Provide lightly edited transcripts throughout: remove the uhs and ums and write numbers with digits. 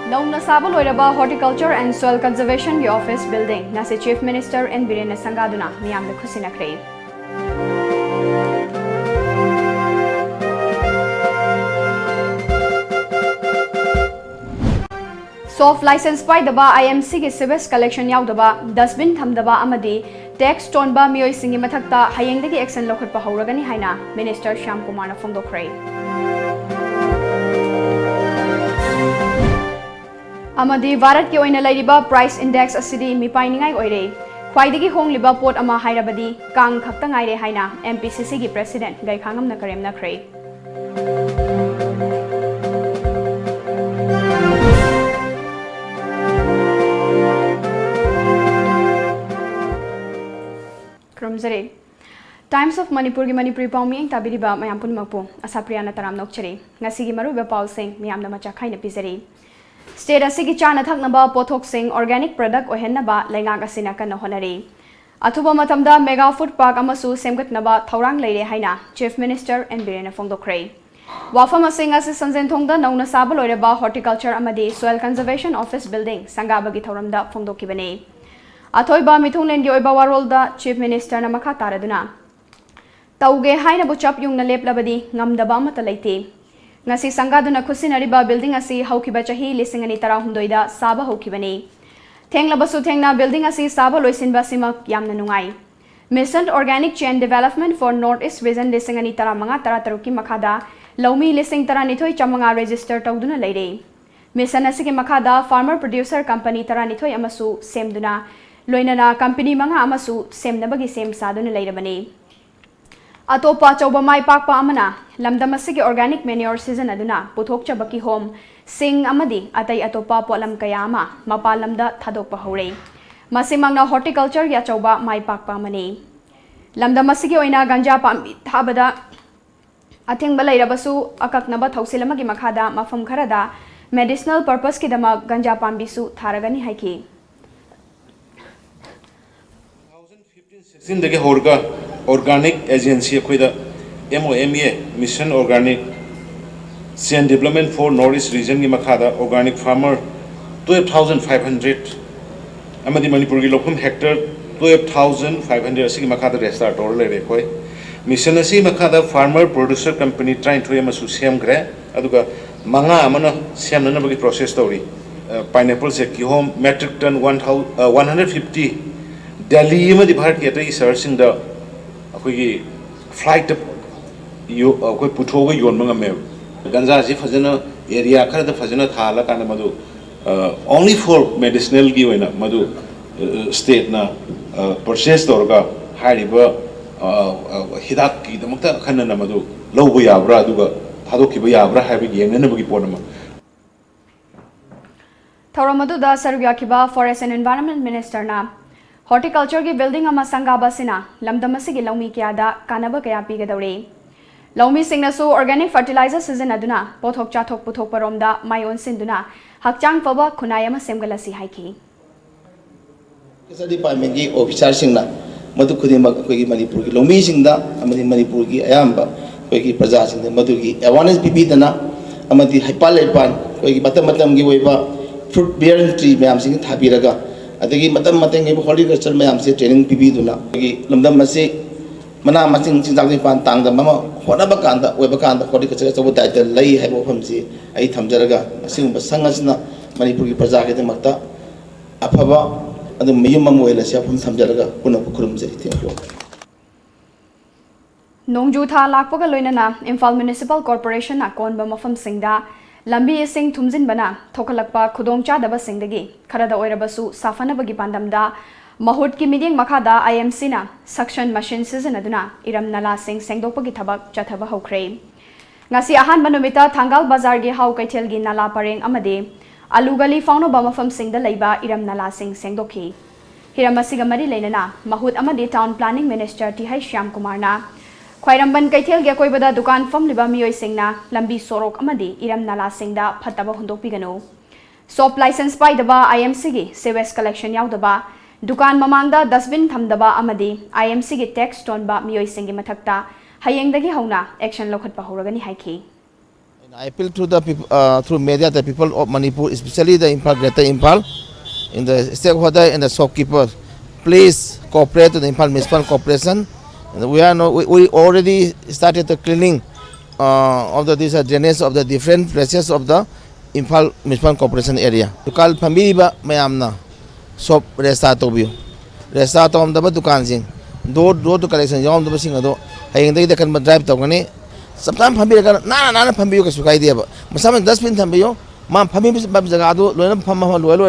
Nauna Saba Loiraba Horticulture and Soil Conservation Office Building Nasi Chief Minister and Birena Sangaduna Miyam the Kusina Crave. Soft license by the ba IMC ki Civis collection yaudaba dustbin thamdaba amadi tax tonba miyoi singi mathakta hayengdagi action lokhatpa hauragani haina Minister Shyam Kumar na phongdokre. Amadi Bharat ki oina lairiba price index asidi mipainingai oire khwaidagi hongliba pot ama hairabadi kang khakta ngaire haina MPCC ki president Gaikhangam na karem na khrei. Kromzare Times of Manipur ki Manipuri paumi ang tabiriba mayam punmakpo ASHAPRIYA na taram nokchare ngasi gi maruba paul sing miyam na macha khaina pizari. State asigi chana thaknaba pothok sing organic product ohenaba laingak asina kana honari. Athuba matamda mega food park amasu semgatnaba thaurang leire haina Chief Minister and Birena phongdokre. Wafam asing asi sanjen thongda nauna saba loireba horticulture amadi soil conservation office building sangabagi thauramda phongdokibane. Athoiba mithunglen gi oiba warolda Chief Minister na makha taraduna. Tauge haina bu chap yung na leplabadi ngamdaba mata leite. Ngasi sangaduna khusinariba building asi haukiba chahi lisingani tara hundoida saba haukibani. Thenglabasu thengna building asi saba loisinba simak yamna nungai. Mission Organic Chain Development for North East Region lisingani tara manga tara taruki makhada laumi lising tara nithoi chamanga register tawduna leire. Mission asigi makhada Farmer Producer Company tara nithoi amasu semduna loinana company manga amasu semnabagi sem saduna leirabani. Atopa chauba mai pakpa amana lamdam asigi organic manure season aduna puthok chabaki home sing amadi atai atopa polam kayama mapalamda thadokpa hore masimangna horticulture ya chauba mai pakpa mani lamdam asigi oina ganja pambi thabada athengba leirabasu akaknaba thausilamagi makhada mafam kharada medicinal purpose ki dama ganja pambi su tharagani haiki 2015-16 dagi horga Organic Agency akoida MOMA Mission Organic Chain Development for North East Region ki makhada organic farmer 12,500 amadi Manipur ki lokhum hectare 12,500 asigi makhada register tor lere koi mission asi makhada Farmer Producer Company trying to amasu sem gre aduga manga amana sem na bagi process tori pineapple se ki home metric ton 150 Delhi amadi Bharat ki atai searching the अखोगी flight यो अखोई पुथोगा योन मंगा मे गंजा जी फजना area खरद फजना थाला काना मधु only for medicinal की होइना मधु state ना परचेस तोरगा हारिबा हिदाक की दमकता खनना मधु लौबो याब्रा दुगा थादोकिबा याब्रा हाबि येंगनबगी पोनमा थौरमदुदा सरब्याकिबा फॉरेस्ट एंड एनवायरनमेंट मिनिस्टर ना Horticulture ki building ama sangaba sina lamdam asigi laumi kyada kanaba kaya pigadaure laumi singna su organic fertilizer season aduna pothok chathok puthok paromda mayon sinduna hakchang paba khunayama semgalasi haiki Kesa department ki officer singna madu khudima koi Manipur ki laumi singda amadi Manipur ki ayamba koi ki praja singda madu ki awareness bibi dana amadi haipal lepan koi ki matam gi oiba fruit bearing tree mayam sing thabiraga adagi matam mateng gi horticulture mayam se training bibi duna gi lamdam mase mana masing singjang pan tang da mama hona ba kanda oiba kanda horticulture chabu title lai haibo phamsi ai thamjaraga asing ba sangasna Manipur ki praja ke makta afaba adu miyum moila sia phum thamjaraga puna kurum je thank you Nongju tha lakpaga loinana Imphal Municipal Corporation na konba mafam singda lambi sing thumjin bana thokalakpa khudongcha daba singdagi kharada oirabasu safana bagi pandamda mahut ki meeting makhada IMC na suction machine season aduna iram nala sing sengdokpagi thabak chathaba hokre ngasi ahan manumita thangal bazar gi hau kaithel gi nala pareng amade alugali fauno ba mafam singda leiba iram nala sing sengdokhi हिरम असिगा मरी लेना महूत अमदी town planning minister टीहाई श्याम कुमार ना ख्वाइरंबन कैथेल गे कोइबदा दुकान फमलिबा मियोय सिंगना लंबी सोरोक अमदी इरम नाला सिंगदा फत्तबा हुंदोकपिगनो सॉप लाइसेंस पाइदबा आईएमसी गी सेवेज कलेक्शन यावदबा दुकान ममांगदा डस्टबिन थमदबा अमदी आईएमसी गी टैक्स टोनबा मियोय सिंगी मथक्ता हयेंगदगी हौना एक्शन लौखटपा हौरगनी हाइखी. I appeal to the people, through media, the people of Manipur, especially the Impal, Greater Impal, in the stakeholder and the shopkeeper, please cooperate to the Impal Municipal Corporation. And we already started the cleaning of the drainage of the different places of the Impal Municipal Corporation area. Tukal family ba mayamna shop restart obiyo. Restart om daba dukan sing. Door to collection yom daba sing ado. Hayeng dagi dekan ba drive tawgani. Sometimes family ka na family ka sukai dia ba. Masama dustbin thambiyo. Ma family ba jaga ado loina famma lo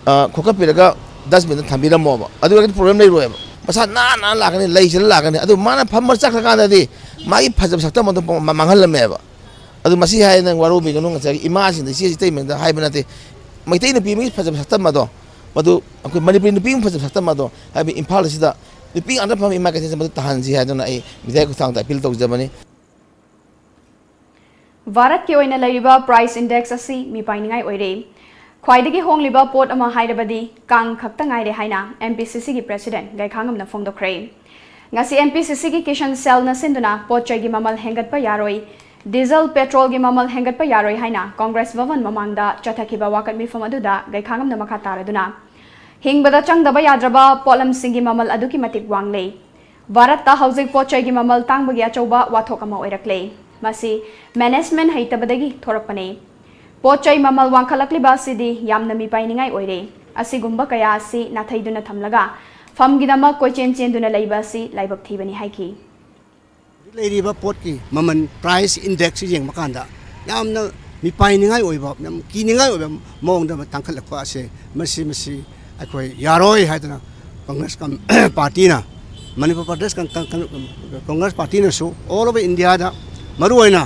ga khoka piraga dustbin thambira mo ba. Adu ka problem nei roe ba. Masa na lagani lei sel lagani adu mana famma chak ka da di mai phajab sakta mo manghal me ba. Adu masi hai nang waru bi ganu ngasa imagine the si statement da hai banate mai tai na pi mi phajab sakta ma do madu akoi Manipuri ni pi phajab sakta ma do hai bi Impal sida the pi under family market se madu tahan si hai dona ai bidai ko sang ta appeal tok jabani. Bharat के ओइना लैरिबा price index असि मिपाइनिंगाई ओइरे ख्वाइदगी होंगलिबा pot अमा हाइरबदी Kong खक्ता गाइरे हाइना MPCC की president गाइखांगमना फोंदोखरे ngasi MPCC की Kishan cell न सिंदुना पोचै की ममल हेंगतपा यारोई diesel petrol की ममल हेंगतपा यारोई हाइना कांग्रेस भवन ममांगदा चथाखिबा वाकत मिफम अदुदा गाइखांगमना मखा तारदुना हिंगबदा चंगदबा याद्रबा पोलम सिंगी ममल अदुकी मतिक वांगले भारत ता हौजिक पोचै की ममल तांगबगी अचौबा वाथोक अमा ओइरकले मसी मैनेजमेंट हैतबदगी थोरकपने पोचै ममल वांखलकलिबा सिदी यामना मिपाइनिंगाई ओइरे असिगुंबा कया असि नाथैदुना थमलगा फमगिदमा कोइचेन चेंदुना लैबा असि लाइबक थीबनी हाइकी लेरिबा पोट की ममन प्राइस इंडेक्स येंग मकांदा यामना मिपाइनिंगाई ओइबा याम कीनिंगाई ओइबा मोंगदा तांखलकपा असे मसी अखोय यारोय हाइदना कांग्रेस पार्टी ना मणिपुर प्रदेश कांग्रेस पार्टी ना सो ऑल ओवर इंडिया दा मरुआइना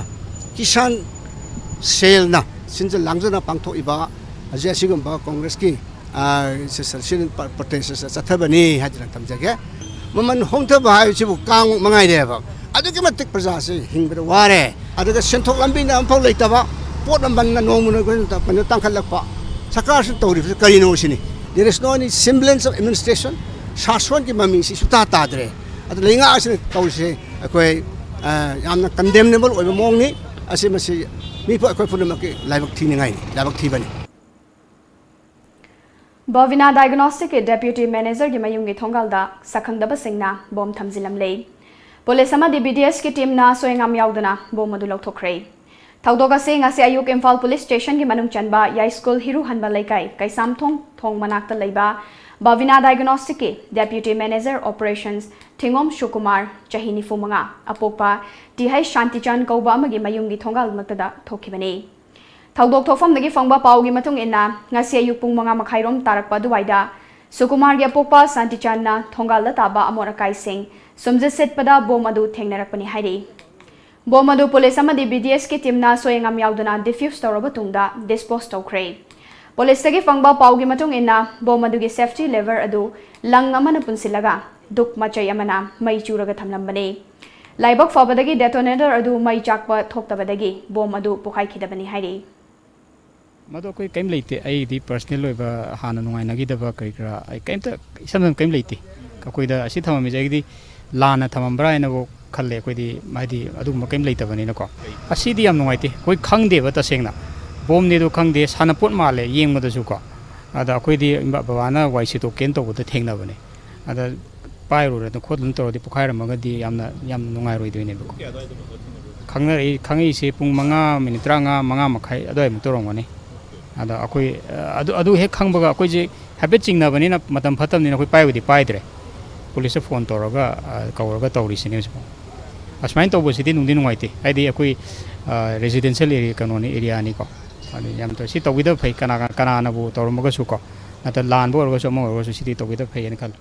किसान सेल ना सिंजल लांजना पांथोइबा अजे सिगुंबा कांग्रेस की सेशन प्रोटेस्ट चथबनी हाजना तमजगे ममन होंथबा हाइसिबु कांग मंगाइ देबा अदुके मतिक प्रजा से हिंगबद वारे अदुगा सेंथोक लंबिना अमफाव लेतबा पोट नंबन नोमुन को तांखलकपा सरकार से तौरि करिनो सिनी there is no any semblance of administration शासन की ममी से सुता तादरे अद लेंगा असे तौसे अकोय यामना कंडेमनेबल ओइबा मोंगनी असे मसी मी प अकोय पुनमके लाइबक थीनिंगाइ लाइबक थीबनी बविना डायग्नोस्टिक के डेप्यूटी मैनेजर की मयुंगी थोंगालदा सखंगदबा सिंगना बॉम थमजिलमले पुलिस अमदी बीडीएस की टीम ना सोयंगाम यावदना बॉम मदु लौथोखरे थौदोगा से ngasi ayuk Imphal police station की मनुंग चनबा या स्कूल हिरु हनबा लेकाई कैसाम थोंग मनाक्ता लेबा बविना डायग्नोस्टिक के डेप्यूटी मैनेजर ऑपरेशंस थिंगोम शुकुमार चाही निफुमंगा अपोपा टीहाई शांतिचंद कौबा अमगी मयुंगी थोंगाल मक्तदा थोखिबने थौदोक थोफमदगी फंगबा पाउगी मतुंग इन्ना ngasi ayuk pung manga makhairom tarakpa duwaida सुकुमार की अपोपा शांतिचंद ना थोंगाल ताबा अमोर अकाई सिंह सुमजे सेटपदा बोम अदु थेंगनरकपनि हाइरे बोम अदु पुलिस अमदी बीडीएस की टीम ना सोयंगाम यावदना डिफ्यूज तौरबा तुंगदा डिस्पोज तौखरे पुलिस तगी फंगबा पाउगी मतुंग इन्ना बोम अदु की सेफ्टी लेवल अदु लंग अमना पुनसिलगा दुक मचै अमना मई चूरगा थमलंबने लाइबक फबदगी डेटोनेटर अदु मई चाकपा थोक्तबदगी बोम अदु पोखाइखिदबनि हाइरे मदो कोई कम लेते आई दी पर्सनल होइबा हाना नुंगाइनागी दबा कइकरा आई कइमता इसम कम लेते कोई दा असि थममे जाईदी लाना थममब्रा एनबो खल्ले कोइदी माइदी अदुम कम लेतबनी नको असिदी याम नुंगाइते कोई खंगदे बता सेंगना बोम ने दो खंगदे सानपोट माले येंगमदसु को अदा कोइदी बाबाना वाइसितो केन तोबद थेंगनाबने अदा पाइरो द खोदन तोरदि पुखाइरमगदी याम नुंगाइ रोइदोइने बको खंगई से पुंग 5 मिनिट 5 मखाइ अदय मुतोरंगने अदा अकोई अदु हेक खंगबगा अकोई जे हैबिट चिंगनाबनी ना मतम फतमनी ना कोई पाइबदी पाइद्रे पुलिस फोन तौरगा कवरगा तौरिसिने असमाइन तौबसिदि नुंदि नुंगाइते आइदि अकोई रेजिडेंशियल एरिया कनोनी एरिया नि को अनि याम तो सि तौबिदा फै कनानाबु तौरमगसु को नत लानबो अरगसु अमगसु सिदि तौबिदा फै एन खल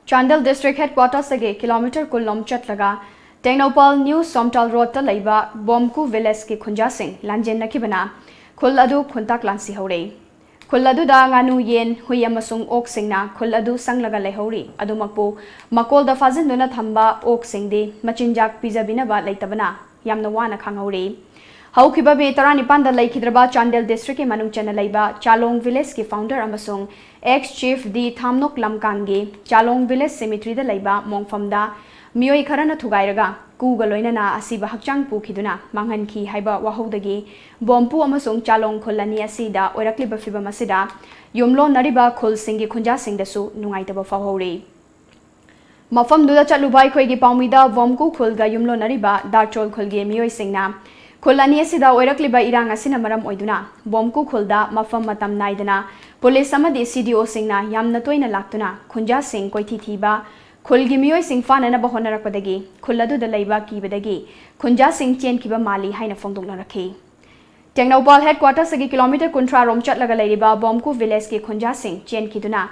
चांदल डिस्ट्रिक्ट हेडक्वार्टर से किलोमीटर कुलम चटलगा टेक्नोपाल न्यू सोमटाल रोड ता लैबा बोमकु विलेज की खुंजा सिंह लांजेन नखिबना खुल अदु खुंताक लांसी हौरे khul aduda nganu yen hui amasung ok singna khul adu sanglaga lehori adumakpu makol da fazinduna thamba ok singde machinjak pizabina ba leitabana yamna wana khangori haukiba be tarani panda laikhidraba Chandel district ke manung chana laiba Chalong village ki founder amasung ex chief di Thamnok lamkangi Chalong village cemetery da laiba mongfamda mioi kharana thugairaga kuga loinana asiba hakchang pukhiduna manghanki haiba wahodagi bompu amasung Chalong khulani asida oirakliba fiba masida yumlo nariba khul singi khunja singdasu nungaitaba fahori mafam duda chatlubai khoigi paumida bomku khulga yumlo nariba darchol khulge mioi singna khulani asida oirakliba irang asina maram oiduna bomku khulda mafam matam naidana police amadi CDO singna yamna toina laktuna khunja sing koithi thiba khulgi mioi sing fana na bahonarakpadagi khuladu da laiba kibadagi khunja sing chen kiba mali haina fongdokna rakhi Tengnopal headquarters agi kilometer kuntra rom chatlaga lairiba bomku village ki khunja sing chen kiduna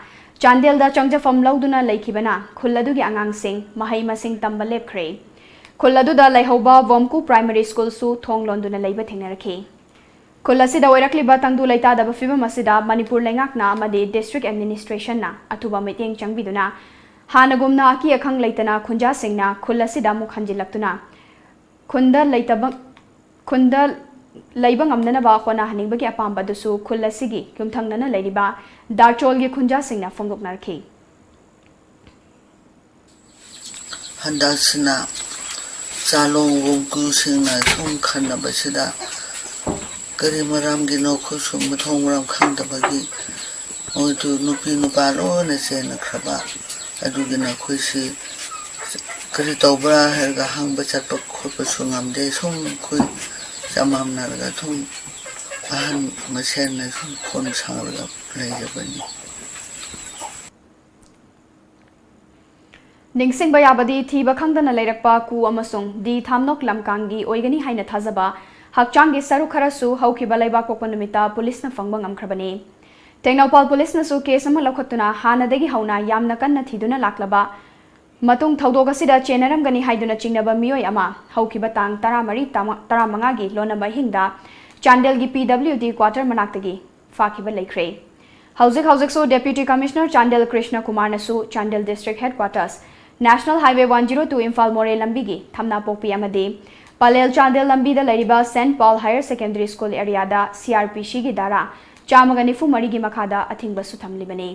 Chandel da changjafam lauduna laikibana khuladu gi angang sing mahai masing tamba lepkhre khuladu da laihoba bomku primary school su thong londuna laiba thengnarakhi khulasi da oirakliba tangdu laita da fiba masida Manipur lengakna amadi district administration na atuba meeting changbiduna hanagumna aki akhang laitana khunja singna khulasi da mukhanjilaktuna khunda laiba ngamnana ba khona haningbagi apamba dusu khulasigi kumthangnana lairiba darchol gi khunja singna fongdoknarkhi handasna Chalong wongku singna thong khanna basida kari maram gi no khusum thong ram khangda bagi oitu nupi nupa lo na sena khaba adugina khuisi kari tawbra herga hangba chatpa khopa sungam de sum khui samam narga thong ahan masen na sum khon sangarga leijabani Ningsing bayabadi thiba khangdana leirakpa ku amasung di Thamnok lamkangi oigani haina thazaba hakchangi saru kharasu haukiba laiba kokpanumita police na fangbang amkhrabani Tengnopal police na su case ama lakhotuna hanadagi hauna yamna kanna thiduna laklaba matung thaudog asida chenaram gani haiduna chingnaba mioi ama haukiba tang 13 gi lonamba hingda Chandel gi PWD quarter manaktagi fakiba laikre Hauzik so Deputy Commissioner Chandel Krishna Kumar nasu Chandel District Headquarters National Highway 102 Imphal More Lambigi Thamna Pokpi amadi Palel Chandel Lambi da Lariba St Paul Higher Secondary School area da CRPC gi dara chamagani fu mari gi makhada athingba su thamlibani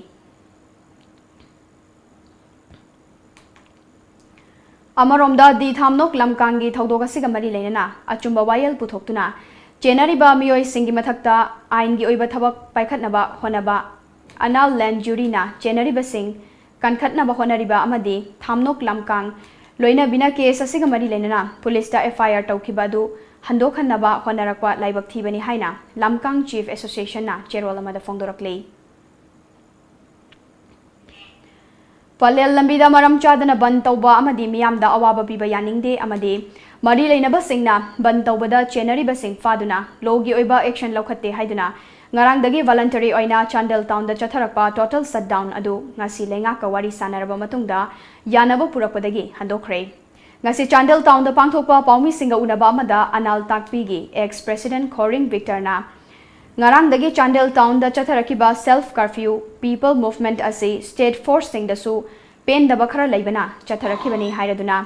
Amaromda di Thamnok lamkangi thaudog asiga mari leinana achumba wayel puthoktuna Chenariba mioi singi mathakta ain gi oiba thabak paikhatnaba honaba anal land jury na Chenariba sing kankhatnaba honariba amadi Thamnok lamkang loina bina case asiga mari leinana police da FIR tawkiba du handokhanaba honarakwa laibak thibani haina lamkang chief association na cherol amada fongdoraklei Palel lambida maram chadana ban tawba amadi miyamda awaba piba yaningde amadi mari leinaba singna ban tawbada chenariba sing faduna logi oiba action lokhatte haiduna ngarangdagi voluntary oina Chandel town da chatharakpa total shutdown adu ngasi lenga ka wari sanaraba matungda yanaba purakpadagi handokre ngasi Chandel town da pangthokpa paumi singa unaba amada anal takpi gi ex president Khoring Victor na ngarangdagi Chandel town da chatharakiba self curfew people movement ase state force sing da su pen da bakhara laibana chatharakibani hairaduna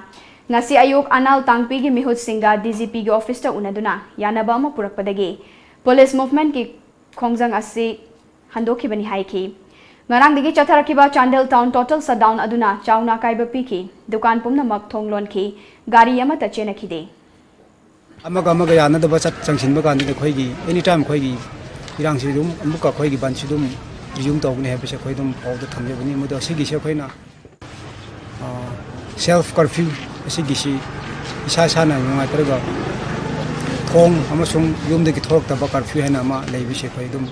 ngasi ayok anal tangpi gi mihut singa DGP gi office ta unaduna yanaba ama purakpadagi police movement ki khongjang ase handokibani haiki ngarangdagi chatharakiba Chandel town total shutdown aduna chauna kaiba piki dukan pumna mak thonglon ki gari ama ta chenakhide amaga yana da bachat changsin ba kan de khoigi anytime khoigi irang si dum amuka khoigi ban si dum resume tawne ha bese khoi dum paw da thamle bani mu da sigi se khoina self curfew sigi si isa sana ngai targa thong amasung yum de ki thorok ta ba curfew hena ma lei bise khoi dum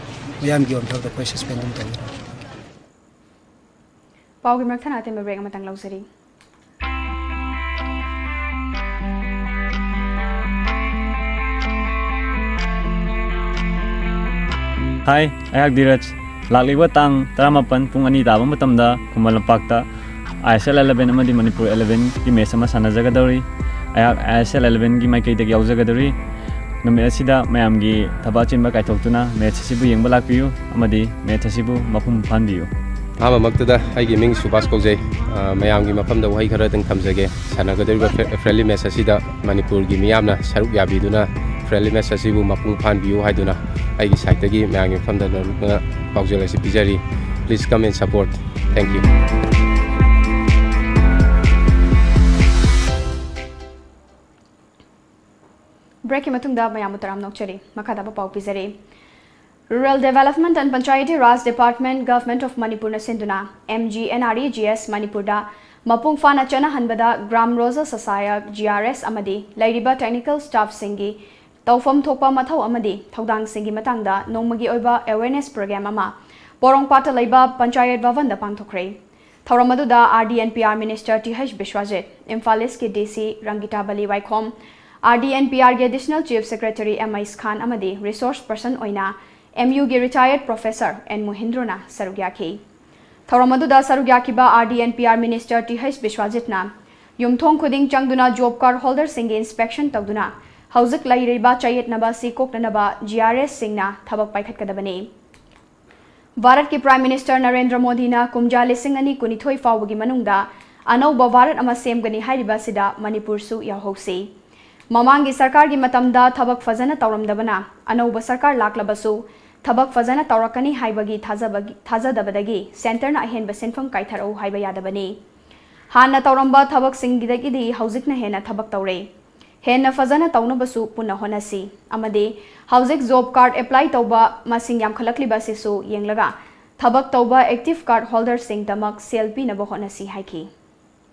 yam gi on thok da khoi suspend dum tawi paw gi mak thana te me break ma tang lausari Hi, ayak Diraj. Lakliwa tang taramapan pung ani taba matamda Kumalapakta ISL 11 amadi Manipur 11 ki match ama sanajagadori. Ayak ISL 11 ki maikei dagi yaujagadori. नुमित असिदा मयामगी थबा चिनबा कायथोक्तुना match असिबु येंबा लाक्पियु अमदि मैच असिबु मफुम फानबियु अहमदमक्तदा आइगी मिंग सुभाष कौजै मयामगी मफमदा वही खरा दंग थमजगे सानगदरिबा फ्रेंडली मैच असिदा मणिपुरगी मियामना सरुक याबिदुना फ्रेंडली मैच असिबु मफुम फानबियु हाइदुना आइगी साइडगी मयामगी मफमदा नरुकना पाउजल असि पिजरी please come and support thank you break की मतुंगदा मयामु तराम नोकचरी मखादा पाउ पिजरे Rural Development and Panchayati Raj Department Government of Manipur na sinduna MGNREGS Manipur da mapung fana chana hanbada Gram Rosa Sasayak GRS amadi lairiba technical staff singi tawfam thokpa mathau amadi thodang singi matangda nongmagi oiba awareness program ama porong pata laiba Panchayat Bhavan da pangthokre thauramadu da RDNPR Minister TH Bishwajit Imphal ki DC Rangita Bali Waikhom RDNPR ge Additional Chief Secretary MIS Khan amadi resource person oina MU ge retired professor N Mohindrona sarugyaki thauramadu da sarugyaki ba RDNPR Minister TH Bishwajit na yumthong khuding changduna job card holder sing inspection tawduna hauzik lairiba chayet naba si koknaba GRS singna thabak paikhat kadabani Bharat ki Prime Minister Narendra Modi na kumja lising ani kunithoi fawgi manungda anauba Bharat ama semgani hairiba sida Manipur su yahosi mamangi sarkar gi matamda thabak fazana tawramdabana anauba sarkar laklabasu thabak fazana tawrakani haibagi thazadabadagi center na ahen basenfam kaitharau haiba yadabani hanna tawramba thabak singidagi di hauzik na hena thabak tawre hena fazana tawnabasu punna honasi amade hauzik job card apply tawba masing yam khalakli basisu yenglaga thabak tawba active card holder sing tamak selfie na honasi haiki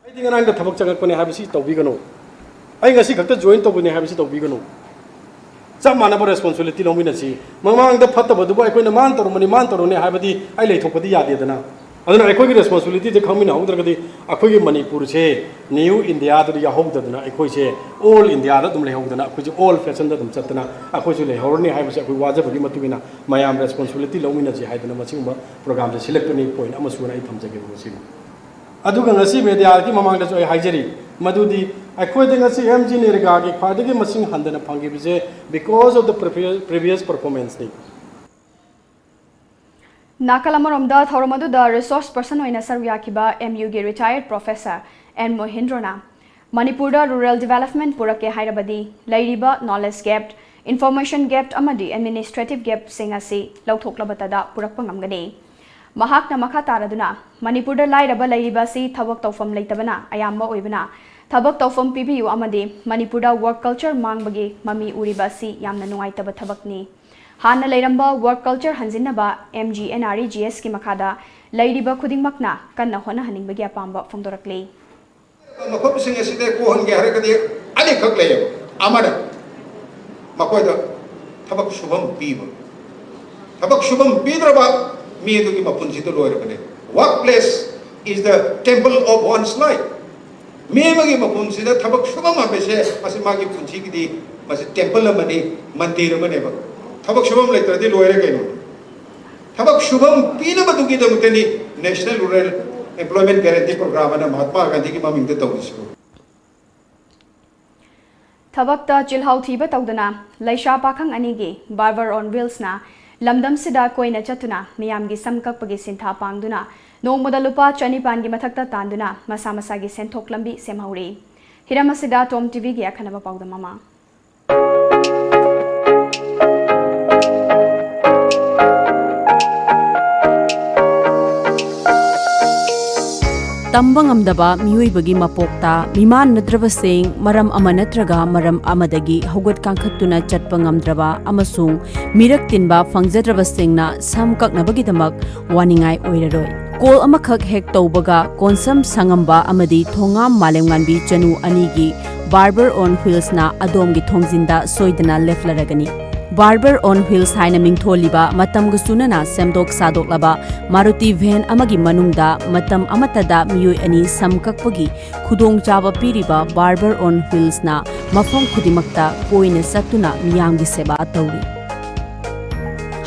ai dinga nang thabak changakpane habisi tawbigano ai ngasi khakta join tawbune habisi tawbigano सब मानब responsibility लौमिनसी ममांग फतबदुब अखोइना मान तरुने हाबदी आई लेथोपदी यादेदना अदुना अखोइगी responsibility जे खमिना हौद्रगदी अखोइगी मणिपुर से new India द याहौददना अखोइसे all India द दुम लेहौदना अखोइसे ऑल फैशन द दुम चतना अखोइसे लेहौरनी हाबसे अखोइ वाजबगी मतुगिना मयाम रेस्पॉन्सिबिलिटी लौमिनसी हाइदना मसिंगबा प्रोग्राम से सिलेक्टनी point अमसुना I थमजगे मसिंग अदुगा ngasi media ki mamang da choi haijari madudi akhoi de ngasi MG nirga ki khwadagi masing handana phangi bise because of the previous performance ni Nakalamaromda thauramadu da resource person oina sarwyakiba MU ge retired professor N Mohindrona Manipur da rural development purake hairabadi lairiba knowledge gap information gap amadi administrative gap singasi lauthoklabatada purakpa ngamgani Mahakna makha taraduna Manipur da lairaba lairiba si thabak tawfam leitabana ayamba oibana thabak tawfam PBU amadi Manipur da work culture mangbagi mami uriba si yamna nungaitaba thabakni Hanna leiramba work culture hanjinaba MGNREGS ki makhada lairiba khudingmakna kanna hona haningbagi apamba phongdorakle makhop sing aside ko hange harakadi ani khak leye amada makoida thabak shubham piba thabak shubham pidraba me do ki mapunsi to loira bane workplace is the temple of one's life me magi mapunsi da thabak shubham abese asima ki punsi ki di mas temple amani mandir amane ba thabak shubham leitra di loira kaino thabak shubham pina badu ki damutani national rural employment guarantee program ana mahatma gandhi ki maming da tawisibu Thabakta chilhau thiba tawdana laisha pakhang anigi barber on wheels na Lamdam sida koina chatuna miyamgi samkakpagi sintha pangduna nongmoda lupa chanipan gi mathakta tanduna masa masa gi senthok lambi semhauri hiramasida Tom TV gi akhanaba pawda mama Tambangamdaba miyuibagi mapokta miman nadrabasing maram amanatraga maram amadagi hogot kangkhatuna chatpangamdraba amasung mirak tinba fangjadrabasingna samkaknabagidamak waningai oiraroi kol amakhak hek tawbaga konsam sangamba amadi thongam malemnganbi chanu anigi barber on wheels na adomgi thongjinda soidana leflaragani Barber on wheels haina mingtholiba matam gusunana semdok sadok laba Maruti van amagi manungda matam amatada miyoi ani samkakpagi khudong chaba piriba Barber on wheels na mafam khudimakta koina satuna miyamgi seba tawri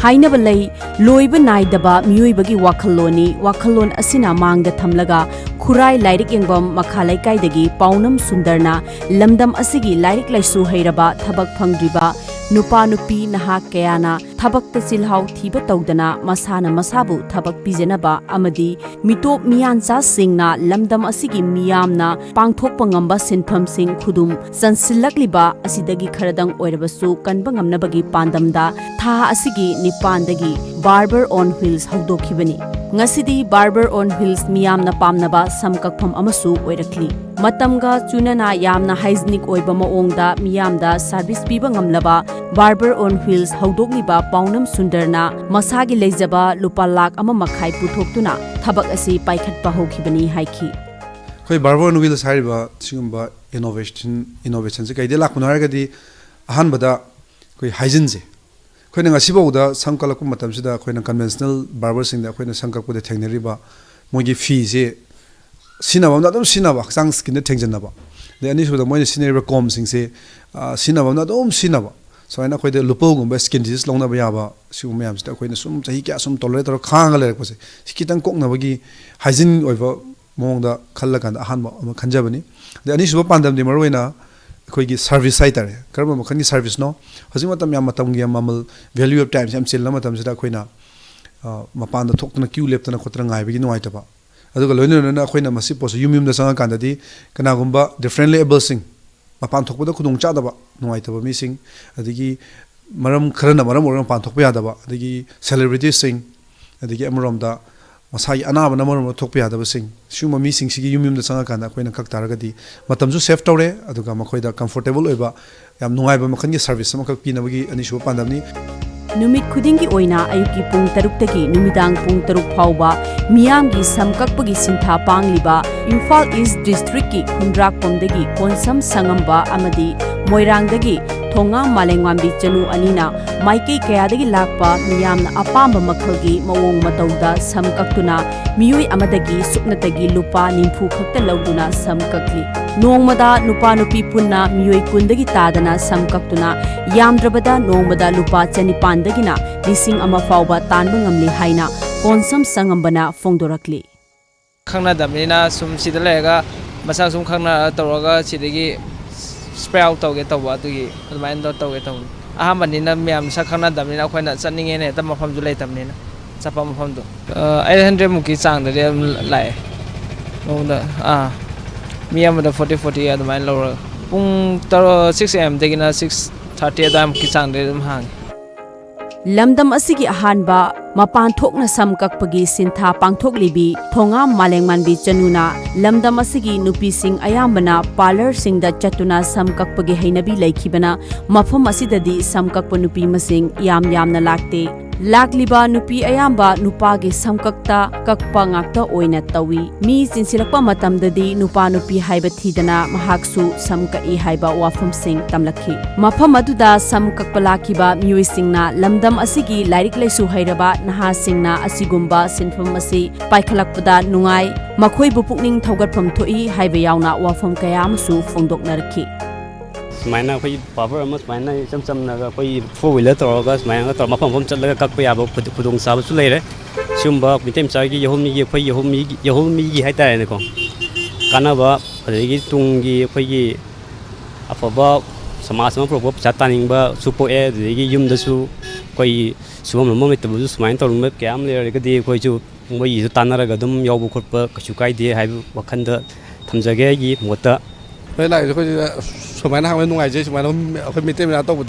haina balai loiba naidaba miyoi bagi wakhalon asina mangda thamlaga khurai lairik engbam makhalai kaidagi paunam sundarna lamdam asigi lairik laisu heiraba thabak phangdriba nupa nupi naha kayana thabakta silhau thiba tawdana masana masabu thabak pijanaba amadi mitop miyancha singna lamdam asigi miyamna pangthokpa ngamba sinpham sing khudum sansillagliba asidagi kharadang oirabasu kanba ngamnabagi pandamda tha asigi nipandagi barber on wheels haudokhibani ngasidi barber on wheels miyamna pamnaba samkakpham amasu oirakli matamga chunana yamna hygienic oiba maongda miyamda service piba ngamlaba barber on wheels haudogliba paunam sundarna masagi leijaba lupa lakh ama makhai puthoktuna thabak asi paikhatpa hokhibani haiki khoi barber on wheels hariba sigumba innovation se kaide lakuna haragadi ahanbada khoi hygiene se khoina ngasibauda samkalakku matamsida khoina conventional barber singda khoina sangkakpude thengnariba mogi fee se sinabamna dum sinaba sang skin thengjanaba de ani suda moina sineriba com sing se sinabamna dum sinaba so aina khoide lupo gumba skin disease longna ba yaba siu mayam sida khoina sum chahi kya sum tolerate ro khanga le ko se sikitang kokna bagi hygiene oiba mongda khalla kan ahanba khanjabani de ani suba pandam de marwaina khoi service site are karba makhan gi service no hojing matam yam matam gi mamal value of time sam chilna matam sida khoina mapan da thokna queue leptana khotra ngai bagi noi taba aduga loina na khoina masi pos yum da sanga kan dadi kana gumba differently able sing mapan thokpada khudung cha daba noi taba mi sing adigi maram kharana maram oram pan thokpa daba adigi celebrity sing adigi amrom da masai anaba namaram thokpa daba sing suma mi sing sigi yum da sanga kan da khoina kak taragadi matamju safe tawre aduga makhoida comfortable oiba yam nungai ba makhan gi service sama kak pinabagi ani shu pandamni numit khudingi oina ayuki pung taruktagi numidang pung taruk phauba miyamgi samkakpagi sintha pangliba Imphal East District ki Khundrakpamdagi Konsam Sangamba amadi Moirangdagi Thonga Malengwambi Chanu anina maikei kayadagi lakpa miyamna apamba makhalgi mawong matauda samkaktuna miyoi amadagi supnatagi lupa nimfu khakta lauduna samkakli nongmada nupa nupi punna miyoi kundagi tadana samkaktuna yamdrabada nongmada lupa chanipandagina lising ama fauba tanba ngamli haina Konsam Sangambana fongdorakli khangna damina sum sidalega masang sum khangna tawraga sidagi spray out tawge tawba tugi admain do tawge taw ahamanina myam sa khangna damina khoina chaninge ne ta mafam ju lei tamnina chapa mafam do 800 muki chang de lai nongda miyam da 40 admain lawra pung 6 am degina 6:30 adam ki chang de hang lamdam asigi ahanba mapan thokna samkakpagi sintha pangthoklibi thonga malengmanbi chanuna lamdam asigi nupi sing ayambana parlor singda chatuna samkakpagi hainabi laikhibana mafam asidadi samkakpa nupi masing yamna lakte lakliba nupi ayamba nupagi samkakta kakpa ngakta oina tawi mi sinsilakpa matamdadi nupa nupi haiba thidana mahaksu samkai haiba wafam sing tamlakhi mafam aduda samkakpa lakiba miyoisingna lamdam asigi lairik laisu hairaba naha singna asigumba sinfam asi paikhalakpada nungai makhoi bu pukning thogatpham thoi haiba yauna wafam kaya amsu fongdoknarki Smaina koi power amos smaina cham naga koi 4-wheeler toroga smaina tor mafam chatlaga kakpa yabo khudung sa su leire sumba mitem chagi yohmi gi koi yohmi gi haitare ne ko kanaba adegi tungi koi gi afaba samas ma probo chataning ba supo e adegi yum da su koi subam mo metabu smaina tor me kyam leire ga di koi ju moi ju tanaraga dum yobu khotpa kachu kai de hai wakhanda thamjage gi mota lại rồi số na hàng bên ngoài chứ số nó không biết tên là tàu bút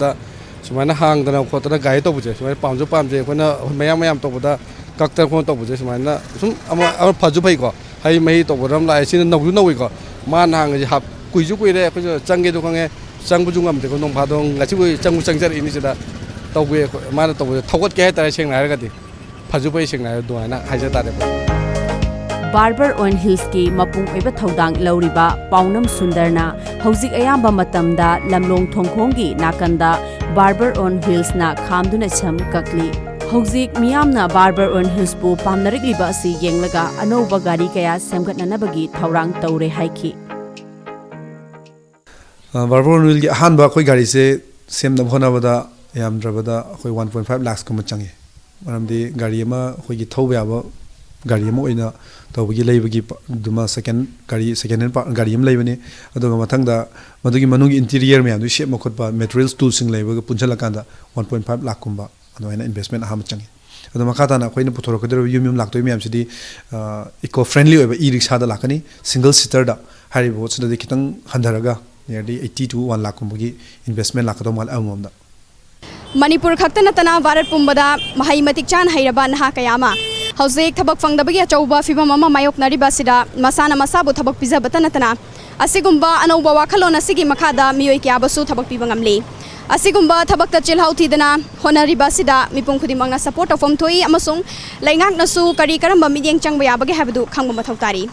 số hàng tao có tao gái tàu bút chứ số palm giúp palm chứ con nó mấy em tàu bút các tao con tàu bút chứ số nó chúng ama phật giúp hay có hay mấy tàu bút làm lại xin nấu có mà hàng cái hộp quỳ giúp quỳ đấy bây giờ trăng cái đồ con nghe trăng bút chung ngầm thì con nông phá đông ngày trước trăng rất ít như thế tàu quỳ mà tàu bút thâu cái tại xem này cái gì phật giúp hay xem này đồ này hay sẽ ta đấy Barber on Hills ki mapung oiba thodang lauriba paunam sundarna hauzik ayamba matamda lamlong thongkhongi nakanda Barber on Hills na khamduna cham kakli hauzik miyamna Barber on Hills bu pamnarik liba si yenglaga anoba gari kaya semgatnana bagi thaurang taure haiki Barber on Hills ki hanba koi gari se semna bhona bada yamdrabada koi 1.5 lakhs kuma changi maramdi gari ma koi gi thoba ba gari ma oina ꯇꯧꯕꯒꯤ ꯂꯩꯕꯒꯤ ꯗꯨꯃ second hand ꯒꯥꯔꯤ ꯑꯃ ꯂꯩꯕꯅꯤ ꯑꯗꯨꯒ ꯃꯊꯪꯗ ꯃꯗꯨꯒꯤ ꯃꯅꯨꯡꯒꯤ interior ꯃꯌꯥꯝꯗꯨ ꯁꯦꯝꯕ ꯈꯣꯠꯄ ꯃꯦꯇꯔꯤꯌꯦꯜꯁ ꯇꯨꯜꯁꯤꯡ ꯂꯩꯕꯒ ꯄꯨꯟꯁꯤꯜꯂꯀꯥꯟꯗ 1.5 ꯂꯥꯈꯀꯨꯝꯕ ꯑꯗꯨꯃꯥꯏꯅ ꯏꯟꯚꯦꯁꯃꯦꯟ ꯑꯍꯥꯟꯕ ꯆꯪꯉꯤ ꯑꯗꯣ ꯃꯈꯥ ꯇꯥꯅ ꯑꯩꯈꯣꯏꯅ ꯄꯨꯊꯣꯔꯛꯀꯗꯧꯔꯤꯕ ꯌꯨꯝ ꯂꯥꯛꯇꯣꯏ ꯃꯌꯥꯝꯁꯤꯗꯤ ꯏꯀꯣ ꯐ꯭ꯔꯦꯟꯂꯤ ꯑꯣꯏꯕ ꯏ ꯔꯤꯛꯁꯥꯗ ꯂꯥꯛꯀꯅꯤ ꯁꯤꯡꯒꯜ ꯁꯤꯇꯔꯗ ꯍꯥꯏꯔꯤꯕ ꯄꯣꯠꯁꯤꯗꯗꯤ ꯈꯤꯇꯪ ꯍꯟꯊꯔꯒ ꯅꯤꯌꯔꯂꯤ 80 to 1 ꯂꯥꯈꯀꯨꯝꯕꯒꯤ ꯏꯟꯚꯦꯁꯃꯦꯟ ꯂꯥꯛꯀꯗꯧ ꯃꯥꯜꯂꯦ ꯑꯃꯃꯝꯗ Manipur khakta natana Bharat pumbada mahai matik chan hairaba naha kayama hauzik thabak fangdabagi achauba fibam ama mayoknariba sida masana masabu thabak pizabata natana asigumba anauba wakhalona sigi makhada miyoi kyabasu thabak pibangamli asigumba thabak ta chilhau thidana honariba sida mipum khudimangna support of thoi amasung laingak nasu kari karamba midyeng changba yabage habdu khangba mathau tari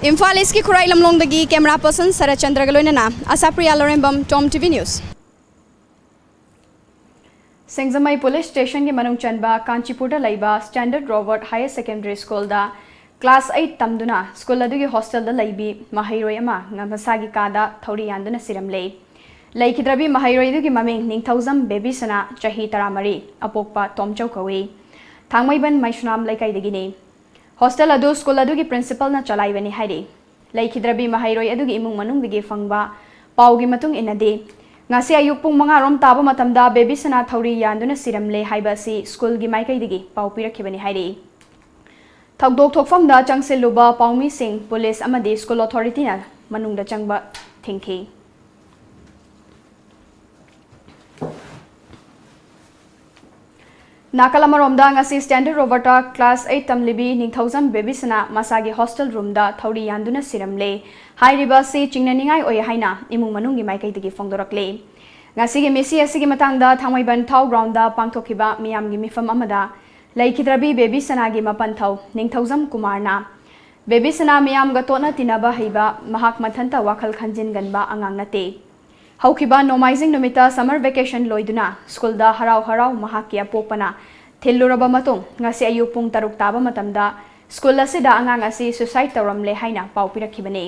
Imphal East Khurai Lamlongdagi camera person Sarachandra Galoinana ASHAPRIYA Lorembam Tom TV News Sengzamai Police Station ki manung chanba Kanchipurda laiba Standard Robert Higher Secondary School da Class 8 tamduna school adugi hostel da laibi mahairoi ama ngamasagi kada thauri yanduna siramlei laikhidrabi mahairoi dugi maming ningthauzam baby sana chahi taramari apokpa tomchau kawi thangmaiban maishunam laikai dagini hostel adu school adugi principal na chalaibani hairi laikhidrabi mahairoi adugi imung manung digi fangba paugi matung inade ngasi ayuk pung manga rom taba matamda baby sana thauri yanduna siramle haiba si school gi maikai digi pau pirakhibani hairi thagdok thokfamda changsiluba paumi sing police amadi school authority na manungda changba thingki Nakalamaromda ngasi Standard Roberta Class 8 tamlibi ningthauzam baby sana masagi hostel room da thauri yanduna siramle hairiba si chingnaningai oi haina imung manungi maikai digi fongdorakle ngasi gi mesi asigi matangda thangmaiban thau ground da pangthokiba miyamgi mifam amada laikhidrabi baby sana gi mapan thau ningthauzam kumarna baby sana miyam ga tona tinaba haiba mahak mathanta wakhal khanjin ganba angang nate haukiba nomaizing numita summer vacation loiduna school da harau harau mahaki apokpana thilluraba matung ngasi ayu pung taruk taba matamda school asida angang asi suicide tawramle haina pau pirakhibani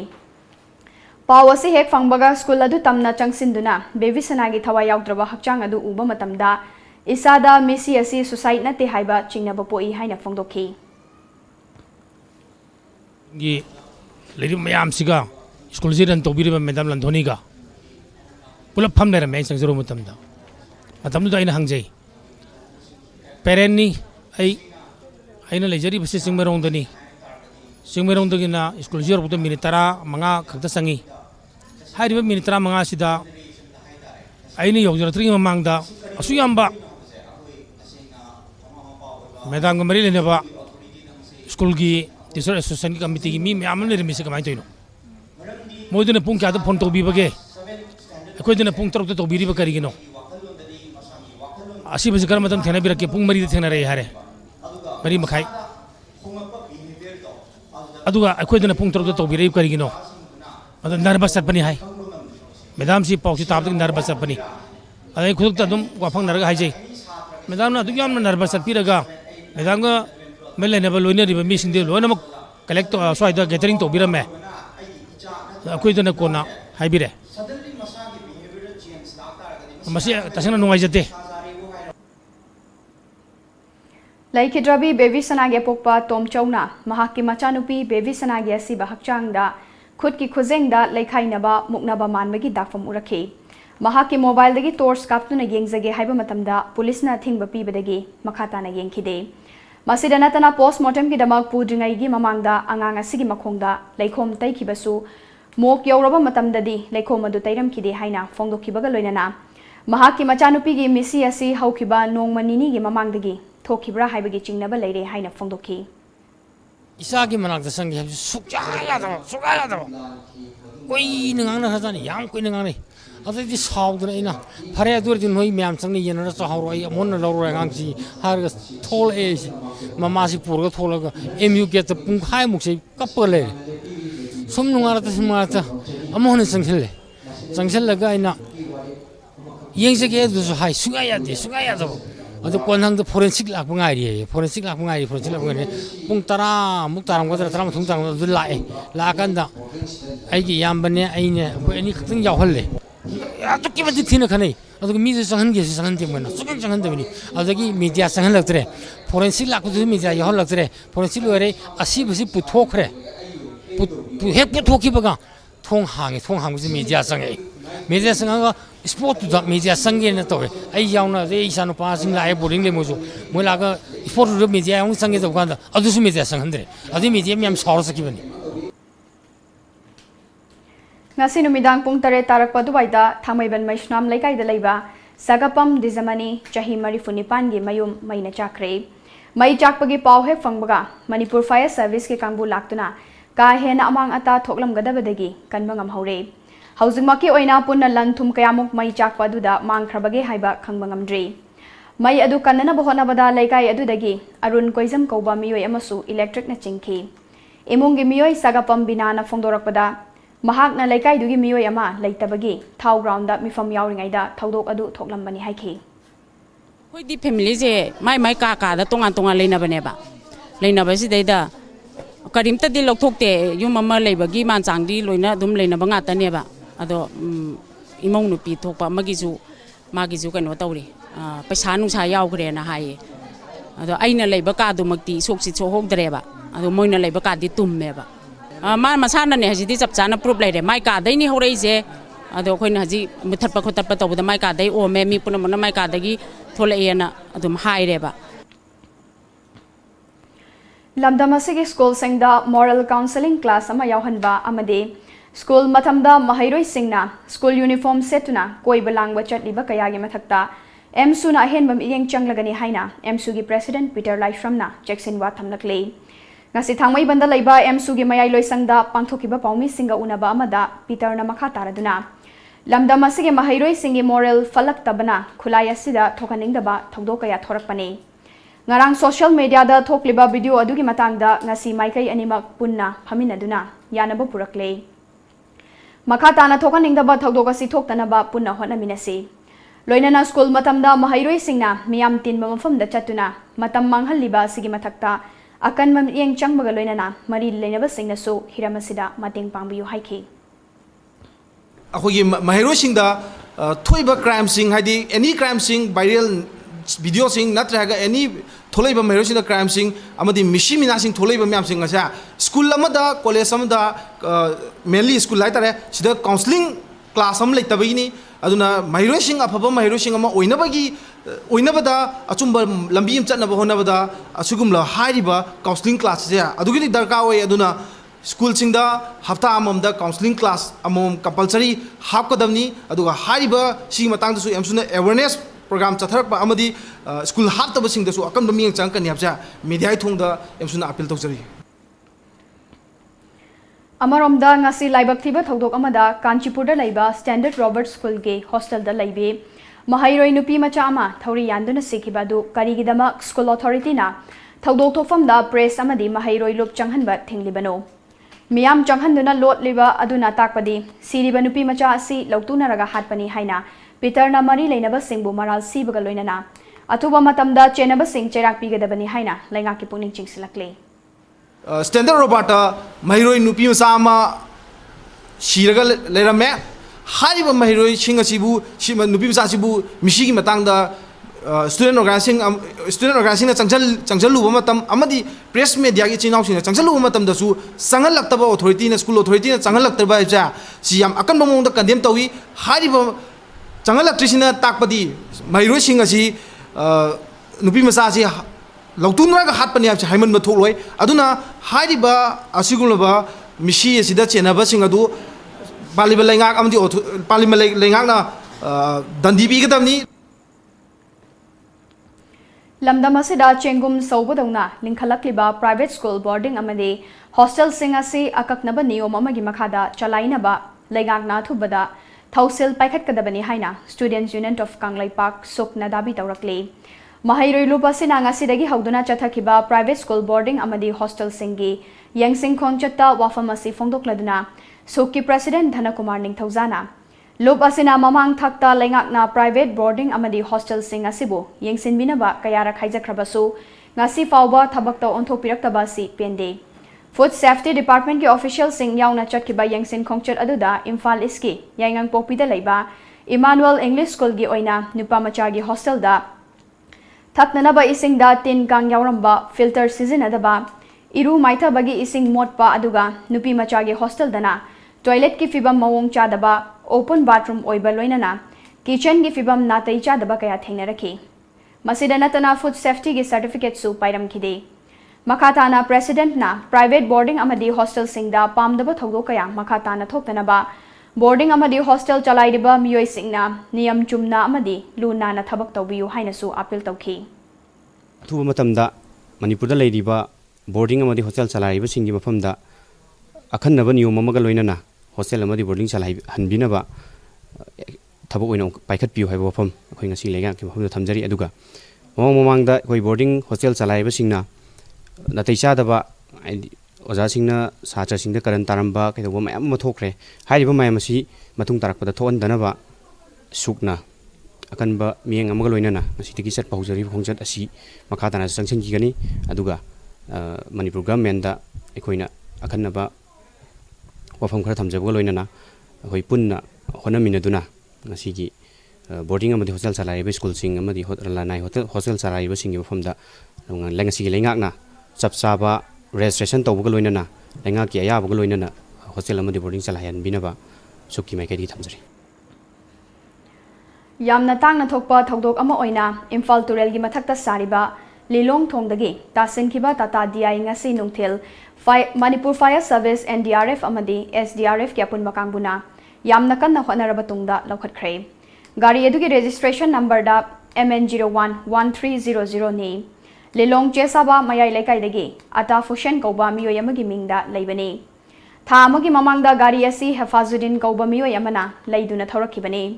pau asi hek fangbaga school adu tamna changsinduna baby sanagi thawai yaudraba hakchang adu uba matamda isada misi asi suicide nate haiba chingnaba poi haina fongdokhi gi lady mayam siga school jiran tobiriba madam landhoni ga pulap pham lera mai sangjaro matamda matamdu aina hangjai parent ni aina lejari basi singmerong dani singmerong dagina school jir buta minute tara manga khakta sangi hairiba minute tara manga sida aina yogjara tri mamangda asu yamba madam ga mari leneba school gi teacher association committee gi mi amam le mi se kamai toino moidune pung kya da phone to bi bage akoidune pung taruk to biri ba karigino asi basi kar matam thena birake pung mari thena re hare mari makhai aduga akoidune pung taruk to biri karigino adan nervous sapani hai madam si pausi tab nervous sapani adai khuduk ta dum wafang naraga hai jai madam na du yam nervous sapiraga madam ga mele ne balone ri mi sinde lo na collect to so ida gathering to birame akoidune kona hai bire masi tasana nungai jate Laikhidrabi baby sanagi apokpa tomchauna mahaki machanupi baby sanagi asi bahakchangda khudki khuzengda laikhainaba muknaba manbagi dakfam urakhi mahaki mobile dagi torch kaptuna yengjage haiba matamda police na thingba pibadagi makhata na yengkhide masida natana postmortem ki damak pudringai gi mamangda angang asigi makhongda laikhom taikibasu mok yauraba matamdadi laikhom adu tairam khide haina fongdokhibaga loinana mahaki machanupi gi misi asi haukiba nongmanini gi mamangdagi thokibra haibagi chingnaba leire haina fongdokhi isa gi manak sangi habsu sukya ya koi nangna khazani yam koi nangni adai saudna ina phare adur din hoi myam changni yenara chahoro ai amon na loro angsi harga thol e mama si purga tholaga mu get pung khai muk sei kapale som nungara ta simata amon sangsil laga ina yengse ge du so hai sunga ya da adu konhang da forensic lak bangai forensic lak bangai pung tara muk taram ga tara thung tang du lai la kan da ai gi yam bane ai ne ko ani khting yaw halle ya to ki badi thina khane ꯑꯗꯨꯒ ꯃꯤꯗꯨ ꯆꯪꯍꯟꯒꯦꯁꯨ ꯆꯪꯍꯟꯗꯦ ꯃꯣꯏꯅ ꯁꯨꯡꯆꯪ ꯆꯪꯍꯟꯗꯕꯅꯤ ꯑꯗꯒꯤ media ꯆꯪꯍꯜꯂꯛꯇ꯭ꯔꯦ forensic ꯂꯥꯛꯄꯗꯨꯁꯨ media ꯌꯥꯎꯍꯜꯂꯛꯇ꯭ꯔꯦ forensic ꯂꯣꯏꯔꯦ ꯑꯁꯤꯕꯁꯤ ꯄꯨꯊꯣꯛꯈ꯭ꯔꯦ ꯍꯦꯛ ꯄꯨꯊꯣꯛꯈꯤꯕꯒ ꯊꯣꯡ ꯍꯥꯡꯕꯁꯤ media ꯆꯪꯉꯛꯏ media ꯆꯪꯉꯒ ꯁ꯭ꯄꯣꯔꯠꯇꯨꯗ media ꯆꯪꯒꯦꯅ ꯇꯧꯋꯦ ꯑꯩ ꯌꯥꯎꯅ ꯑꯗꯩ ꯏꯆꯥ ꯅꯨꯄꯥꯁꯤꯡ ꯂꯥꯛꯑꯦ ꯕꯣꯔꯗꯤꯡ ꯂꯩ ꯃꯣꯏꯁꯨ ꯃꯣꯏ ꯂꯥꯛꯑꯒ ꯁ꯭ꯄꯣꯔꯠꯇꯨꯗ ꯃꯤꯗꯤꯌꯥ ꯌꯥꯎꯅ ꯆꯪꯒꯦ ꯇꯧꯕ ꯀꯥꯟꯗ ꯑꯗꯨꯁꯨ ꯃꯤꯗꯤꯌꯥ ꯆꯪꯍꯟꯗ꯭ꯔꯦ ꯑꯗꯨꯏ ꯃꯤꯗꯤꯌꯥ ꯃꯌꯥꯝ ꯁꯥꯎꯔ ꯆꯠꯈꯤꯕꯅꯤ ngasi numidang pung tare tarak paduwaida thamaiban maisnam laikai da leiba sagapam dijamani chahi marifunipan gi mayum maina chakre mai chakpagi paw he phangbaga manipur fire service ki kangbu laktuna ka hena amang ata thoklam gadabadagi kanbangam hore haujingmaki oina punna lanthum kayamuk mai chakpaduda mangkhrabage haiba khangbangamdri mai adu kannana bohona bada laikai adudagi arun koizam kauba miyoi amasu electric na chingki imungi miyoi sagapam binana phongdorakpada mahakna laikai dugi miyoi ama leitabagi thau ground da mifam yauringaida thaudok adu thoklam bani haiki hoi di family je mai ka ka da tongan tongan leina ba si deida karimta di lokthokte yum ama leibagi man changdi loina dum leina ba ngata ne ba ado imong nu pi thokpa magi ju kano tawri paisa nu sa yaugre na hai ado aina leiba ka du makti soksi cho hokdre ba ado moina leiba ka di tumme ba ma masana ne haji di chap chana proof leire mai ka dai ni horei je ado khoina haji muthatpa khotapa tawda mai ka dai o me mi puna mana mai ka dagi thole ena adum haire ba lamdamasigi school singda moral counseling class ama yauhanba amade school mathamda mahairoi singna school uniform setuna koiba langba chatliba kayagi mathakta MSU na ahenbam iyeng changlagani haina MSU gi president Peter Laishramna Jackson wa thamnakle ngasi thangmai banda leiba MSU gi mayai loisangda pangthokiba paumi singa unaba amada Peter na makha taraduna lamdamasigi mahairoi singi moral falak tabana khulai asida thokaningdaba thodokaya thorakpani ngarang social media da thokliba video adugi matangda ngasi maikai animak punna phaminaduna yanaba purakle makha tana thokaningdaba thodokasi thoktanaba punna honaminasi loinana school matamda mahairoi singna miyam tinba mafamda chatuna matam manghalliba sigi mathakta akan mam yeng changbaga loinana mari leinaba singna so hiramasida mateng pangbiyu haiki akhoi mahairoi singda thoiba crime sing haidi any crime sing viral video sing natraga any tholaiba mahairoi singda crime sing amadi mishi mina sing tholaiba myam sing asa school amada college amada mainly school laitare sida counseling class am leitabini aduna mahairoi sing afaba mahairoi sing ama oinabada achumba lambi am chatna bahonabada asugumla hairiba counseling class ya adugini darka oi aduna school singda hafta amamda counseling class amom compulsory hapkadamni aduga hariba si matang su emsuna awareness program chatharakpa amadi school haptaba singda su akam mi chang kan yapja media thongda emsuna appeal tawjari Amaromda ngasi laibak thiba thodok amada Kanchipurda laiba Standard Robert School ge hostel da laibe mahairoi nupi macha ama thori yanduna sikhiba du karigidama school authority na thodok thofam da press amadi mahairoi lop changhanba thinglibano miyam changhanduna lot liba aduna takpadi siriba nupi macha asi lautuna raga hatpani haina Peter na mari leinaba singbu maral sibaga loinana atuba matamda chenaba sing cherak pigadabani haina lainga ki puning chingsilakle Standard Robert mahairoi nupi macha ama shiraga leirame hariba mahairoi singasibu shima nupi macha sibu mishigi matangda student organizing na changchal luba matam amadi press media gi chinaw sing changchal luba matam da su sangal laktaba authority na school authority na changal laktaba ja si yam akan bamong da condemn tawi hariba changal laktrisina takpadi mahairoi singasi nupi macha si lautunra ga hatpani ya haiman ma tholoi aduna hariba asigulaba mishi asida chenaba sing adu paliba lengak amdi palima lengak na dandi bi gadamni lamdamasida chengum sobodona linkhalakliba private school boarding amade hostel sing asi akaknaba niyom amagi makhada chalainaba leingakna thubada thausil paikhat kadabani haina students union of Kanglai Park sokna dabi tawrakle mahairoi lupasina ngasidagi hauduna chathakiba private school boarding amadi hostel singi yangsing khonchatta wafamasi fongdokladuna sokki president Dhanakumar Ningthaujana lupasina mamang thakta leingakna private boarding amadi hostel sing asibu yengsinbinaba kayara khaijakhrabasu ngasi fawba thabakta onthokpiraktaba si pende Food Safety Department ki official sing yauna chatkiba yengsin khongchat aduda Imphal East ki yaingang pokpida leiba Emmanuel English School gi oina nupa macha gi hostel da thaknanaba ising da tin kang yauramba filter sizinadaba iru maitha bagi ising motpa aduga nupi macha gi hostel dana toilet ki fibam mawong chadaba open bathroom oiba loinana kitchen gi fibam natai chadaba kaya thengnarakhi masida natana food safety gi certificate su pairam khide makhatana president na private boarding amadi hostel singda pamdaba thogdo kaya makhatana thoktanaba boarding amadi hostel chalairiba miyoi singna niyam chumna amadi luna na thabak tawbiyu haina su appeal tawki thuba matamda manipur da leiriba boarding amadi hostel chalairiba singi mafamda akhanaba niyom amaga loinana hostel amadi boarding chalai hanbinaba thabak oina paikhat piu haiba mafam akhoi ngasi lega ki mafamda thamjari aduga mamangda koi boarding hostel chalairiba singna natai chadaba oza singna sacha singda karan taramba kaidoba mayam ma thokre hairiba mayam asi matung tarakpada thon danaba sukna akanba mieng amaga loinana ngasitigi sat paujari khongjat asi makhatana sangsen gigani aduga manipur government da ekoina akanaba wafam khara thamjabaga loinana hoi punna honaminaduna ngasigi boarding amadi hostel salaiba school sing amadi hotel hostel salaiba singi wafamda lengasigi lengakna chapchaba registration tawbaga loinana lenga ki ayabaga loinana hostel amadi boarding chalayan binaba sukki mai kedi thamjari yamna tangna thokpa thodok ama oina Imphal Turel gi mathakta sariba Lilong thongdagi tasenkhiba Tata DI ngasi nungthil Manipur Fire Service NDRF amadi SDRF ki apun makangbuna yamna kanna honaraba tungda lokhatkhre gari edugi registration number da MN011300 ni Lilong Chesaba Mayai Lekaidagi Ata Fushen Kauba Miyo Yamagi Mingda Laibani Tha Amagi Mamangda Gari Asi Hefazudin Kauba Miyo Yamana Laiduna Thorakibani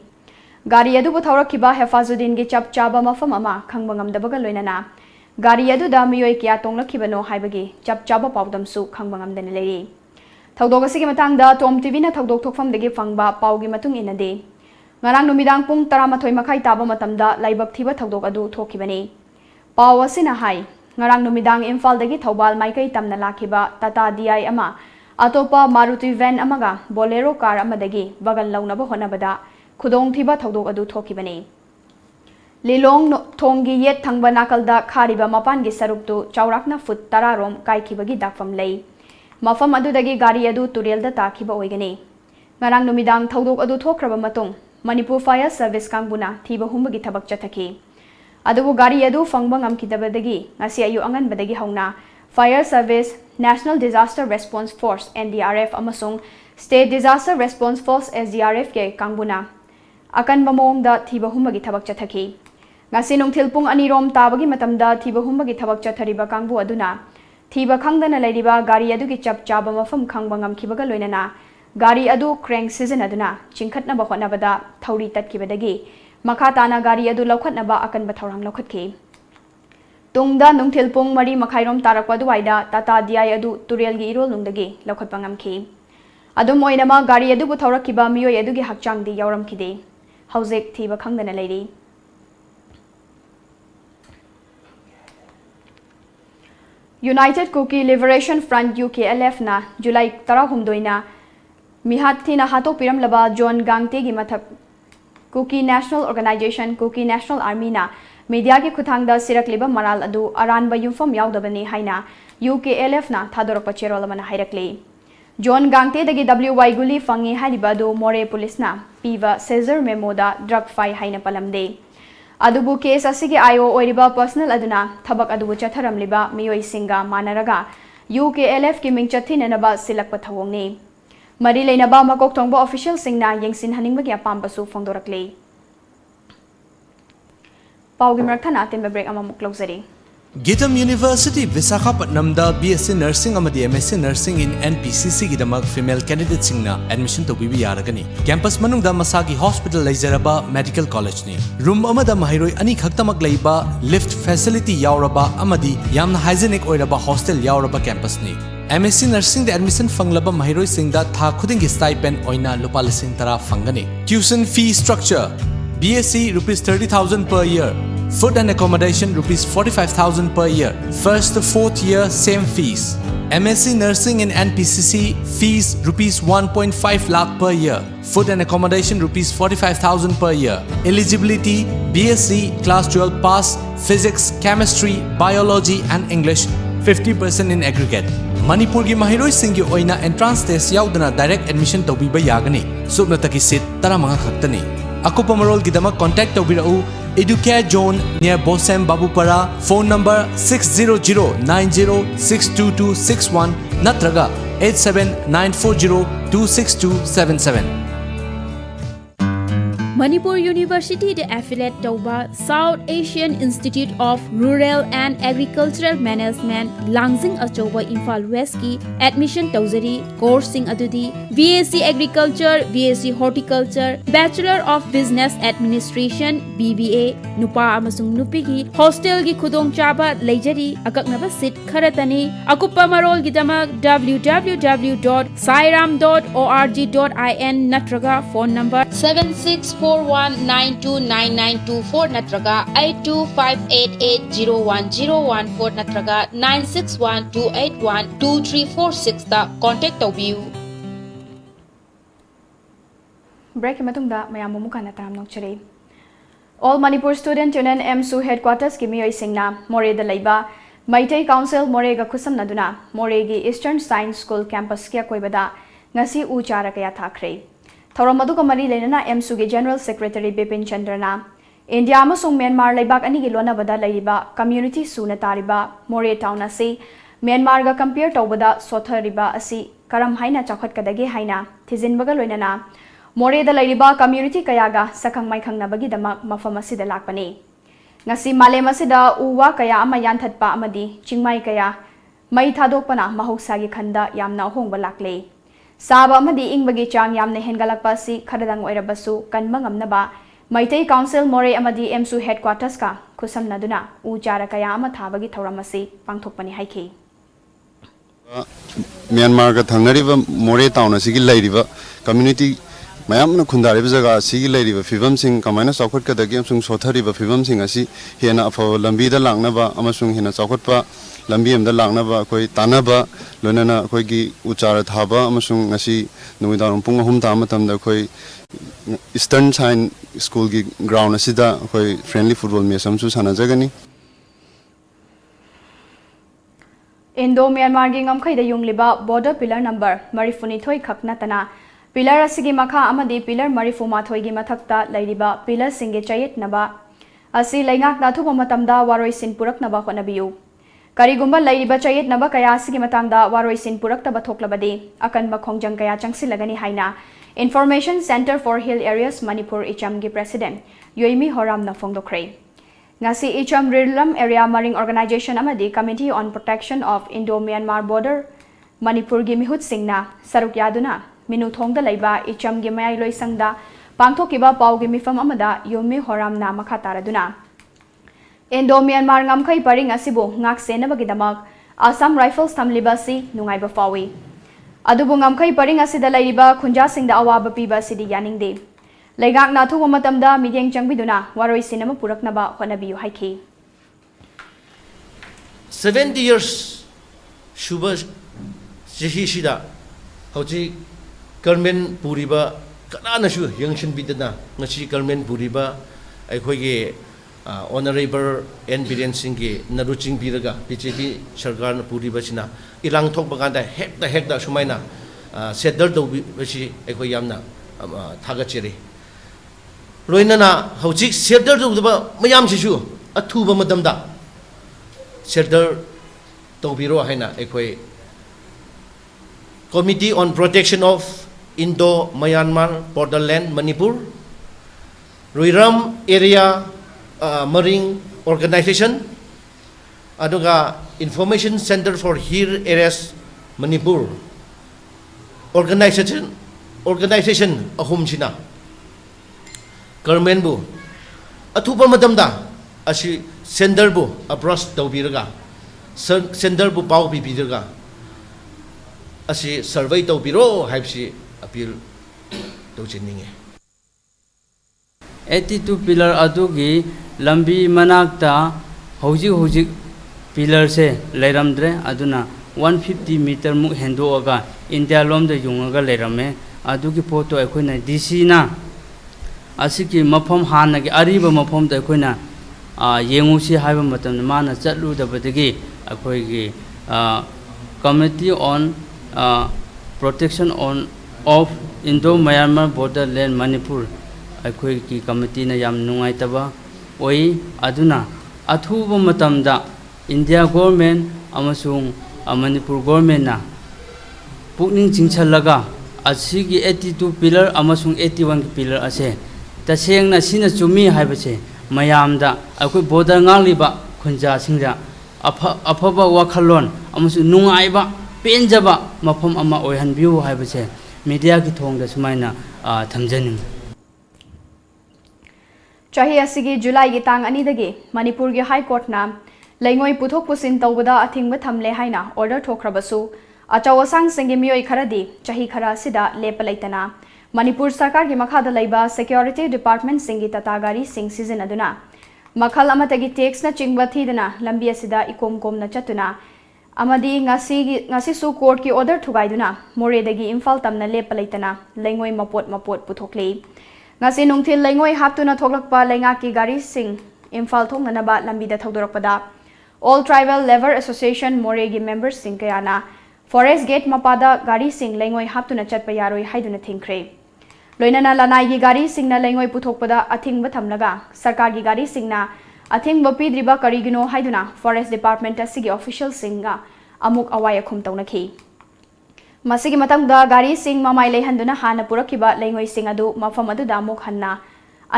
Gari Adubu Thorakiba Hefazudin gi chap chaba mafam ama Khangbangam Loinana Gari Adu da Miyo Kia Tonglakibano Haibagi chap chaba Paudam Su Khangbangam Denelei Thaudogasi Matangda Tom TV na Thaudok Thokfam Degi Fangba Paugi Matung Inade Ngarang Numidang Pung Taramathoi Makai Taba Matamda Laibak Thiba Thaudok Adu Thokibani Pau asina hai ngarang numidang Imphal dagi Thobal maikai tamna lakhiba Tata DI ama atopa Maruti van amaga Bolero car amadagi bagal launaba honabada khudong thiba thodok adu thokibani Lilong thonggi yet thangba nakalda khariba mapan gi saruktu chaurakna foot 10 rom kaikhibagi dakfam lei mafam adu dagi gari adu turelda takhiba oigani ngarang numidang thodok adu thokraba matung Manipur Fire Service kangbuna thiba humbagi thabak chathaki Adubu gari adu fangbang amkidabadagi ngasi ayu angan badagi hauna Fire Service National Disaster Response Force NDRF amasung State Disaster Response Force SDRF ke kangbuna akan bamong da thiba humbagi thabak chathaki ngasi nungthil pung anirom tabagi matamda thiba humbagi thabak chathariba kangbu aduna thiba khangdana leiriba gari adu gi chap chaba mafam khangbang amkibaga loinana gari adu crank season aduna chingkhatna ba honabada thauri tatkibadagi Makhatana gari adu lokhatnaba akan bathorang lokhatki Tungda nungthil pung mari makhairom tarakpa duwaida Tata DI adu turel gi irol nungdagi lokhatpa ngamki adum oinama gari adu bu thorakiba miyoi adu gi hakchangdi yauramkide haujek thiba khangdana leiri United Cookie Liberation Front UKLF na July 16 na mihathina hato piram laba John Gangte gi mathak Cookie National Organization Cookie National Army na media ki khuthangda sirakliba maral adu aranba yumfam yaudabani haina UKLF na thadorpa cherolamana hairakli John Gangte dagi WY guli fangi haliba adu More Police na piva Caesar memo da drug fight haina palamde adubu case asigi IO oiriba personal aduna thabak adu chatharamliba miyoi singa manaraga UKLF ki mingchathina naba silakpa thawongni Mari Lainaba Makok Tongbo official singna yengsin haningbagi apambasu fongdorakle Paugi Marathana timba break ama muklogzari Gitam University Visakhapatnamda BSc Nursing amadi MSc Nursing in NPCC gidamak female candidate singna admission tobibi yaragani campus manungda masagi hospital leizaraba medical college ni room amada mahiroi ani khaktamak leiba lift facility yauraba amadi yamna hygienic oiraba hostel yauraba campus ni MSc Nursing the admission fanglaba mahiroi singda tha khudingi stipend oina lupa lising tara fangani tuition fee structure BSc rupees 30,000 per year food and accommodation rupees 45,000 per year first to fourth year same fees MSc Nursing in NPCC fees rupees 1.5 lakh per year. Food and accommodation rupees 45,000 per year. Eligibility BSc Class 12 pass, Physics, Chemistry, Biology and English 50% in aggregate. Manipur gi mahiroi singi oina entrance test yaudana direct admission taubiba yagani. Subnataki seat 15 khaktani. Akupa marol gidama contact taubirau Educare Zone near Bosem Babupara. Phone number 60090622261 natraga 87940262277. Manipur University the affiliate Tauba South Asian Institute of Rural and Agricultural Management Langjing Achoba Imphal West ki admission Tauzari course sing adudi BSc Agriculture, BSc Horticulture, Bachelor of Business Administration, BBA Nupa amasung nupi ki hostel gi khudong chaba leijari akaknaba seat kharatani akupa marol gidama www.sairam.org.in natraga phone number 7641929924 natraga 8258801014 natraga 9612812346 ta contact taubiu. Break matungda mayam mumukana taram nokchari. All Manipur Student Union MSU Headquarters ki miyoi singna More da laiba Maitai Council More ga khusam naduna More gi Eastern Science School campus kya koibada ngasi u chara kaya thakre. Thoram madu kamari lenana MSU gi General Secretary Bipin Chandrana India amasung Myanmar laibak ani gi lona bada laiba community suna tariba More town asi Myanmar ga compare tawbada sothariba asi karam haina chakhat kadage haina thizin baga loinana More da laiba community kayaga sakang mai khangna bagi dama mafam asida lakpani ngasi malem asida uwa kaya ama yanthatpa amadi chingmai kaya mai thadokpana mahoksa gi khanda yamna hongba lakle saba amadi ingbagi chang yamna hengalakpa si kharadang oirabasu kanma ngamnaba Maitai Council More amadi MSU Headquarters ka khusam naduna u chara kaya ama thabagi thoramasi pangthokpani haiki Myanmar ga thangnariba More town asigi lairiba community mayamna khundariba jaga asigi lairiba fibam sing kamaina chawkhat kadagi amsung sothariba fibam sing asi hena afa lambi da langnaba amasung hena chawkhatpa lambi amda langnaba koi tanaba lonana koi gi uchara thaba amasung asi nuidarum pung hum ta matamda koi Eastern Science School gi ground asida koi friendly football match amsu sanajagani Indo Myanmar gi ngamkhai da yungliba border pillar number marifuni thoi khakna tana pillar asigi makha amadi pillar marifuma thoi gi mathakta lairiba pillar singe chayet naba asi laingak na thuba matamda waroi sin purak naba khonabiu karigumba lairiba chayet naba kaya asigi matangda waroi sin purak taba thoklabadi akan bakhongjang kaya changsi lagani haina Information Center for Hill Areas Manipur Icham gi president Yoimi Horam na phongdokre ngasi Icham Rirlam Area Marine Organization amadi Committee on Protection of Indo-Myanmar Border Manipur gi mihut singna saruk yaduna minu thongda laiba Icham gi mayai loisangda pangthokiba pau gi mifam amada Yoimi Horam na makha taraduna Indo-Myanmar ngamkhai paring asibu ngak senabagi damak Assam Rifles thamlibasi nungaiba fawi adubu ngamkhai paring asida laiba khunja singda awaba piba sidi yaningde Laigak na thu matamda midyeng changbiduna waroi sinama puraknaba honabiyu haiki 70 years Shuba Shihishida Hoji Government Puriba Kanana Shu Youngshin Bidana Nashi Government Puriba Aikoge Honorable N. Biren Singhi Naruching Biraga BJP Sarkar Puriba Sina Ilang Tok Baganda Hekta Shumaina Settled the Vishi Ekoyamna Tagachiri Roinana Hojik Settled the Mayam Shishu a tuba madamda Settled Tobiro Haina Ekoi Committee on Protection of Indo-Myanmar Borderland Manipur Ruiram Area Marine Organization Aduga Information Center for Hill Areas Manipur Organization Ahum China Government Bu Atupa Madamda Ashi Sender Bu Abras Taubiraga Sender Bu Pau Bibiraga Ashi Survey Taubiro Haipsi Appeal Tauchininge 82 pillar adugi lambi manakta hojik pillar se leiramdre aduna 150 metre मुक हेंदोगा India लोम दे युंगा लेरमे अदुगी पोतो अखोना DC ना असिकी मफम हाना के अरीबा मफम दे अखोना येंगुसी हाइबा मतम माना चलुदबदगी अखोगी committee on protection of Indo Myanmar border land Manipur अखोगी committee ना याम नुंगाइतबा ओई अदुना अथुबा मतमदा इंडिया गवर्नमेंट अमसुंग मणिपुर गवर्नमेंट ना पुकनिंग चिंगछलगा असिगी 82 पिलर अमसुंग 81 की पिलर असे तसेंगना सिना चुमी हाइबसे मयामदा अखोई बॉर्डर ngangliba खुंजा सिंजा अफबा वाखलोन अमसु नुंगाइबा पेंजबा मफम अमा ओयहनबिउ हाइबसे मीडिया की थोंगदा सुमाइना थमजनिंग चाही असिगी जुलाई की तांग अनिदगी मणिपुर की हाई कोर्ट ना लेंगोई पुथोक पुसिन तौबदा अथिंगबा थमले हाइना ऑर्डर थोखरबसु अचाव असांग सिंगी मियोई खरदी चाही खरा सिदा लेप लैतना मणिपुर सरकार की मखादा लैबा सिक्योरिटी डिपार्टमेंट सिंगी तता गाड़ी सिंग सीजन अदुना मखल अमतगी टैक्स ना चिंगबा थीदना लंबी असिदा इकोम कोम ना चतुना अमदी ngasi कोर्ट की ऑर्डर थुगाइदुना मोरेदगी इम्फाल तमना लेप लैतना लेंगोई मपोट पुथोकले ngasi nungthil लेंगोई हापतुना थोकलकपा लेंगा की गाड़ी सिंग इम्फाल थोंगनबा लंबीदा थौदोरकपदा ऑल ट्राइबल लेबर एसोसिएशन मोरेगी मेंबर्स सिंग कयाना फॉरेस्ट गेट मपादा गाड़ी सिंग लेंगोई हापतुना चटपा यारोई हाइदुना थिंख्रे लोइनाना लनाई की गाड़ी सिंगना लेंगोई पुथोकपदा अथिंगबा थमलगा सरकार की गाड़ी सिंगना अथिंगबा पीद्रिबा करिगिनो हाइदुना फॉरेस्ट डिपार्टमेंट असिगी ऑफिशियल सिंगा अमुक अवाय अखुम तौनखी मसिगी मतंगदा गाड़ी सिंग ममाई लेहंदुना हाना पुरकिबा लेंगोई सिंग अदु मफम अदुदा अमुक हन्ना